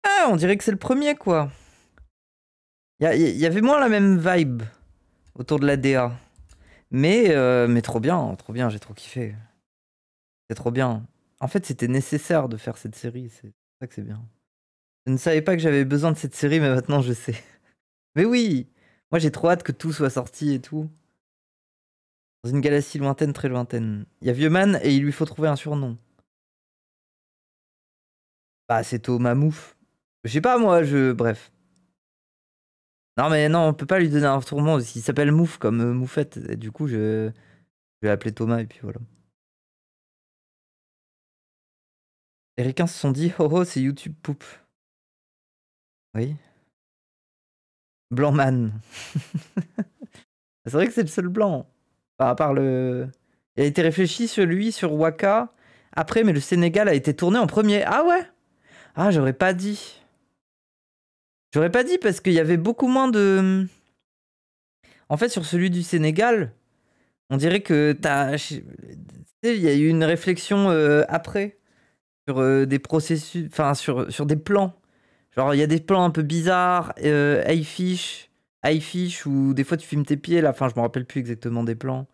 Ah, on dirait que c'est le premier, quoi. Il y avait moins la même vibe autour de la DA. Mais trop bien, j'ai trop kiffé. C'est trop bien. En fait, c'était nécessaire de faire cette série, c'est ça que c'est bien. Je ne savais pas que j'avais besoin de cette série, mais maintenant je sais. Mais oui, moi j'ai trop hâte que tout soit sorti et tout. Dans une galaxie lointaine, très lointaine. Il y a Vieuxman et il lui faut trouver un surnom. Bah, c'est Thomas Mouf. Je sais pas, moi, bref. Non, mais non, on peut pas lui donner un surnom. Il s'appelle Mouf, comme Moufette. Et du coup, je vais l'appeler Thomas et puis voilà. Les ricains se sont dit, oh oh, c'est YouTube poupe. Oui. Blancman. C'est vrai que c'est le seul blanc. Enfin, à part le... Il a été réfléchi sur Waka après, mais le Sénégal a été tourné en premier. Ah ouais? Ah, j'aurais pas dit. J'aurais pas dit parce qu'il y avait beaucoup moins de... En fait, sur celui du Sénégal, on dirait que t'as... Il y a eu une réflexion après. Sur des processus, enfin sur des plans. Genre il y a des plans un peu bizarres, iFish, où des fois tu filmes tes pieds, là, enfin je me rappelle plus exactement des plans.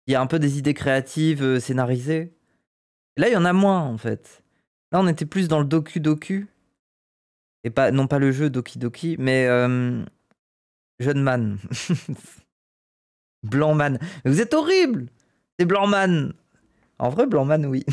Il y a un peu des idées créatives, scénarisées. Et là il y en a moins en fait. Là on était plus dans le docu. Et pas, non pas le jeu Doki, mais Jeune Man. Blancman. Mais vous êtes horrible. C'est Blancman. En vrai Blancman oui.